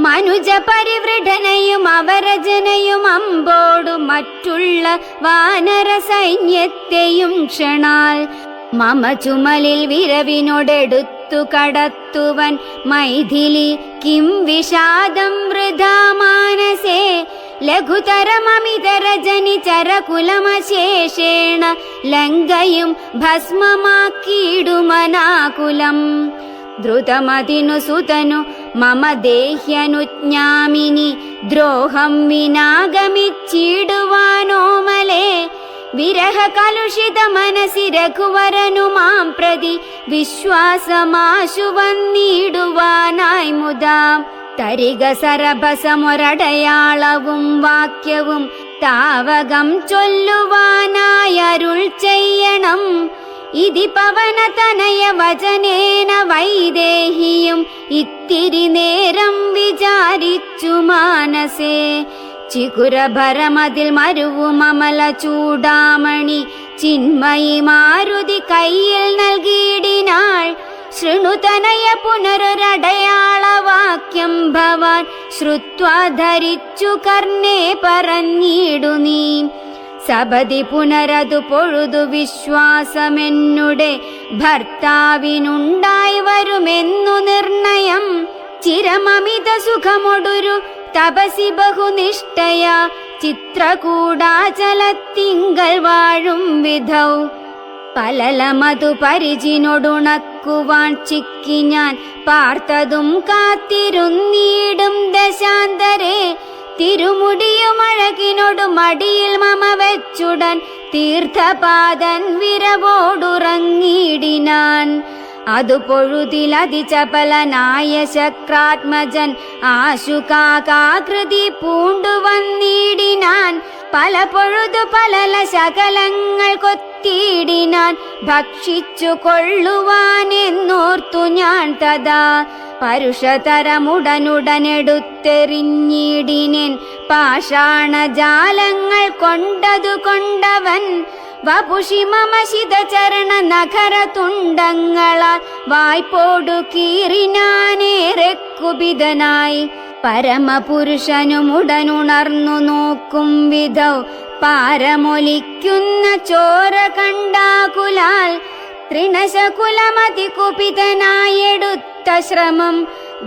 മനുജ പരിവൃഢനയും അവരജനയും അമ്പോടു മറ്റുള്ള വാനര സൈന്യത്തെയും ക്ഷണാൽ മമ ചുമലിൽ വിരവിനോടെടുത്തു എടുത്തു കടത്തുവൻ മൈഥിലി കിം വിഷാദം വൃഥാ മാനസേ ലഘുതരമമിതരജനി ചരകുലമശേഷേണ ലങ്കയും ഭസ്മമാക്കിയിടുമനാകുലം ദ്രുതമതിനു സുതനു മമ ദേഹ്യനുജ്ഞാമിനി ദ്രോഹം വിനാഗമിച്ചിടുവാനോമലേ വിരഹ കലുഷിത മനസി രഘുവരനു മാം പ്രതി വിശ്വാസമാശു വന്നിടുവാനായി മുതാം തരിക സരഭസമൊരടയാളവും വാക്യവും താവകം ചൊല്ലുവാനായി അരുൾ ചെയ്യണം ഇതി പവനതനയ വചനേന വൈദേഹിയും ഇത്തിരി നേരം വിചാരിച്ചു മാനസേ ചികുരഭരമതിൽ മരുവും അമല ചൂടാമണി ചിന്മയി മാരുതി കയ്യിൽ നൽകിയിടിനാൾ ശൃണുതനയ പുനരൊരടയാളവാക്യം ഭവാൻ ശ്രുത്വാ ധരിച്ചു കർണേ പറഞ്ഞിടു നീ സപതി പുനരതു പൊഴുതു വിശ്വാസമെന്നുടെ ഭർത്താവിനുണ്ടായി വരുമെന്നു നിർണയം ചിരമമിത സുഖമൊടൊരു തപസി ബഹുനിഷ്ഠയ ചിത്രകൂടാചലത്തിങ്കൽ വാഴും വിധൗ പലലമതു പരിചിനൊടുണക്കുവാൻ ചിക്കി ഞാൻ പാർത്തതും കാത്തിരുന്നീടും ദശാന്തരേ തിരുമുടിയുമഴകിനൊടു മടിയിൽ മമ വെച്ചുടൻ തീർത്ഥപാദൻ വിരവോടുറങ്ങിയിടിനാൻ അതു പൊഴുതിലതിചപലനായ ശക്രാത്മജൻ ആശുകാകാകൃതി പൂണ്ടുവന്നിടിനാൻ പല പൊഴുതു പലല ശകലങ്ങൾ കൊത്തിയിടിനാൻ ഭക്ഷിച്ചു കൊള്ളുവാനെന്നോർത്തു ഞാൻ തഥാ പരുഷതരമുടനുടനെടുത്തെറിഞ്ഞിടിനേൻ പാഷാണജാലങ്ങൾ കൊണ്ടതു കൊണ്ടവൻ വപുഷി മമശിത ചരണ നഖര തുണ്ടങ്ങളാൽ വായ്പോടു കീറിനാനേറെ കുപിതനായി പരമപുരുഷനുമുടനുണർന്നു നോക്കും വിധൗ പാരമൊലിക്കുന്ന ചോര കണ്ടാകുലാൽ തൃണശകുലമതി കുപിതനായെടുത്ത ശ്രമം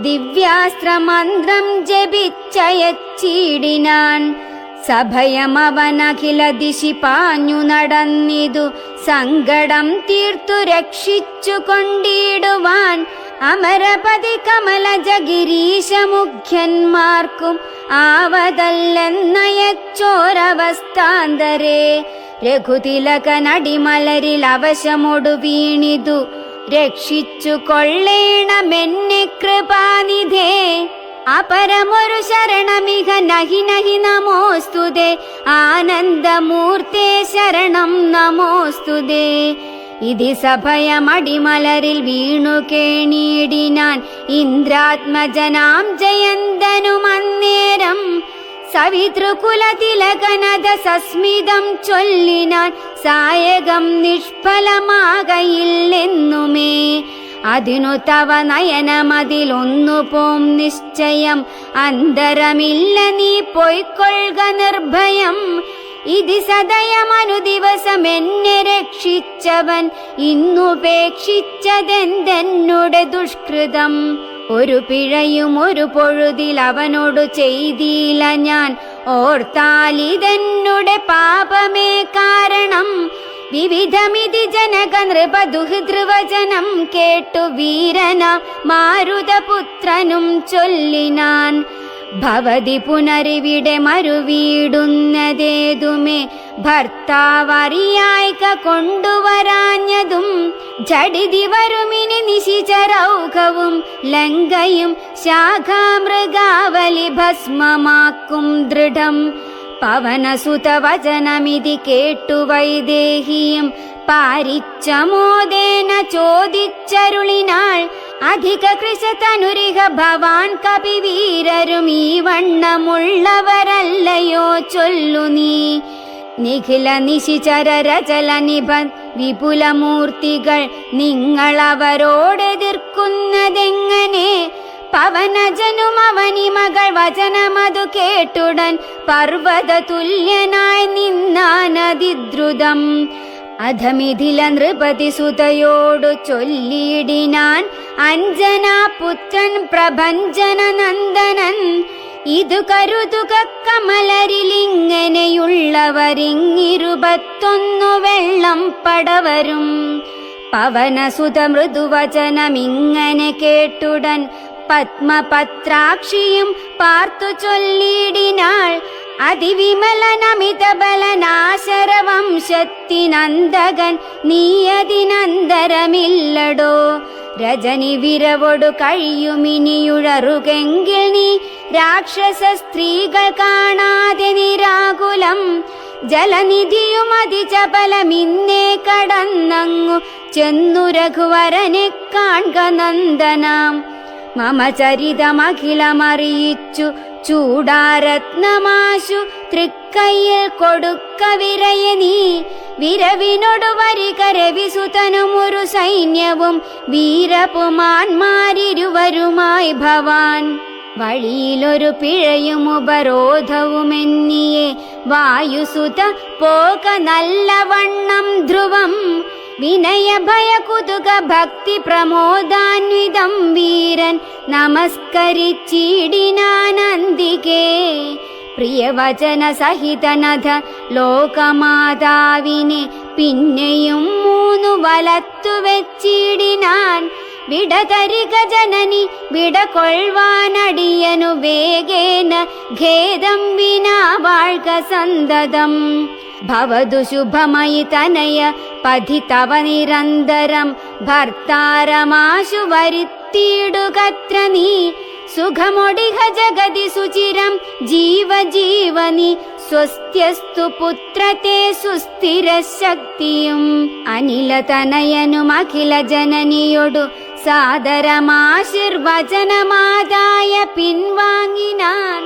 ദിവ്യാസ്ത്രമന്ത്രം ജപിച്ചയച്ചിടിനാൻ സഭയമവനഖില ദിശി പാഞ്ഞു നടന്നിതു സങ്കടം തീർത്തു രക്ഷിച്ചു കൊണ്ടിടുവാൻ അമരപതി കമലജ ഗിരീശ മുഖ്യന്മാർക്കും ആവതല്ലെന്നയച്ചോരവസ്ഥാന്തരേ രഘുതിലകനടിമലരിൽ അവശമൊടു വീണിതു രക്ഷിച്ചു കൊള്ളേണമെന്നെ കൃപാനിധേ അപരമൊരു ശരണമിഹ നഹി നഹി നമോസ്തുതേ ആനന്ദമൂർത്തേ ശരണം നമോസ്തുതേ ഇതി സഭയമടിമലരിൽ വീണു കേണിയിടിനാൻ ഇന്ദ്രാത്മജനാം ജയന്തനുമന്നേരം സവിതൃകുലതിലകനദ സസ്മിതം ചൊല്ലിനാൻ സായകം നിഷ്ഫലമാകയില്ലെന്നുമേ അതിനു തവ നയനമതിലൊന്നു പോം നിശ്ചയം അന്തരമില്ല നീ പൊയ്ക്കൊള്ളുക നിർഭയം ഇതി സദയമനു ദിവസം എന്നെ രക്ഷിച്ചവൻ ഇന്നുപേക്ഷിച്ചതെന്തെന്നുടെ ദുഷ്കൃതം ഒരു പിഴയും ഒരു പൊഴുതിൽ അവനോടു ചെയ്തില്ല ഞാൻ ഓർത്താലിതെന്നുടെ പാപമേ കാരണം വിവിധമിതി ജനക നൃപ ദുഹിതൃവചനം കേട്ടു വീരന മാരുതപുത്രനും ചൊല്ലിനാൻ ഭവതി പുനരിവിടെ മരുവീടുന്നതേതുമേ ഭർത്താവറിയായിക കൊണ്ടുവരാഞ്ഞതും ജഡിതി വരുമിനി നിശിചരൗഘവും ലങ്കയും ശാഖാമൃഗാവലി ഭസ്മമാക്കും ദൃഢം പവനസുതവചനമിതി കേട്ടു വൈദേഹിയും പാരിച്ചമോദേന ചോദിച്ചരുളിനാൾ അധിക കൃശതനുരിഹ ഭവാൻ കപിവീരരും ഈ വണ്ണമുള്ളവരല്ലയോ ചൊല്ലു നീ നിഖില നിശിചരരചല നിഭ വിപുലമൂർത്തികൾ നിങ്ങളവരോടെതിർക്കുന്നതെങ്ങനെ പവനജനും അവനി മകൾ വചനമതു കേട്ടുടൻ പർവ്വത തുല്യനായി നിന്നാനതിദ്രുതം അധമിഥില നൃപതി സുതയോടു ചൊല്ലിയിടിനാൻ അഞ്ജനാപുത്രൻ പ്രഭഞ്ജന നന്ദനൻ. ഇതു കരുതുക കമലരിലിങ്ങനെയുള്ളവരിങ്ങിരുപത്തൊന്നു വെള്ളം പടവരും. പവനസുത മൃദുവചനമിങ്ങനെ കേട്ടുടൻ പത്മപത്രാക്ഷിയും പാർത്തു ചൊല്ലിയിടിനാൾ. അതിവിമലനമിതബലനാശരവംശത്തിനന്തകൻ നീയതിനന്തരമില്ലടോ. രജനി വിരവൊടു കഴിയുമിനിയുഴറുകെങ്കിൽ നീ രാക്ഷസ സ്ത്രീകൾ കാണാതെ നിരാകുലം. ജലനിധിയുമതിചപലമിന്നേ കടന്നങ്ങു ചെന്നു രഘുവരനെ കാൺക നന്ദനാം. മമ ചരിതമഖിലമറിയിച്ചു ചൂടാരത്നമാശു തൃക്കയ്യിൽ കൊടുക്ക വിരയ നീ. വിരവിനൊടു വരിക രവിസുതനുമൊരു സൈന്യവും വീരപുമാന്മാരിരുവരുമായി ഭവാൻ. വഴിയിലൊരു പിഴയും ഉപരോധവുമെന്നിയെ വായുസുത പോക നല്ലവണ്ണം ധ്രുവം. വിനയ ഭയ കുതുക ഭക്തി പ്രമോദാന്വിതം വീരൻ നമസ്കരിച്ചിടിനാനന്ദികേ. പ്രിയവചന സഹിതനഥ ലോകമാതാവിനെ പിന്നെയും 3 വലത്തു വെച്ചിടിനാൻ. വിടതരിക ജനനി വിടകൊള്ളുവാനടിയനു വേഗേന ഖേദം വിനാ വാഴ്ക സന്തതം. ഭവതു ശുഭമയി തനയ പഥി തവ നിരന്തരം ഭർത്താരമാശു വരുത്തിയിടുകത്ര നീ. സുഖമൊടിഹ ജഗതി സുചിരം ജീവജീവനി സ്വസ്ത്യസ്തു പുത്രത്തെ സുസ്ഥിര ശക്തിയും. അനിലതനയനും അഖില ജനനിയൊടു സാദരമാശീർവചനമാതായ പിൻവാങ്ങിനാൻ.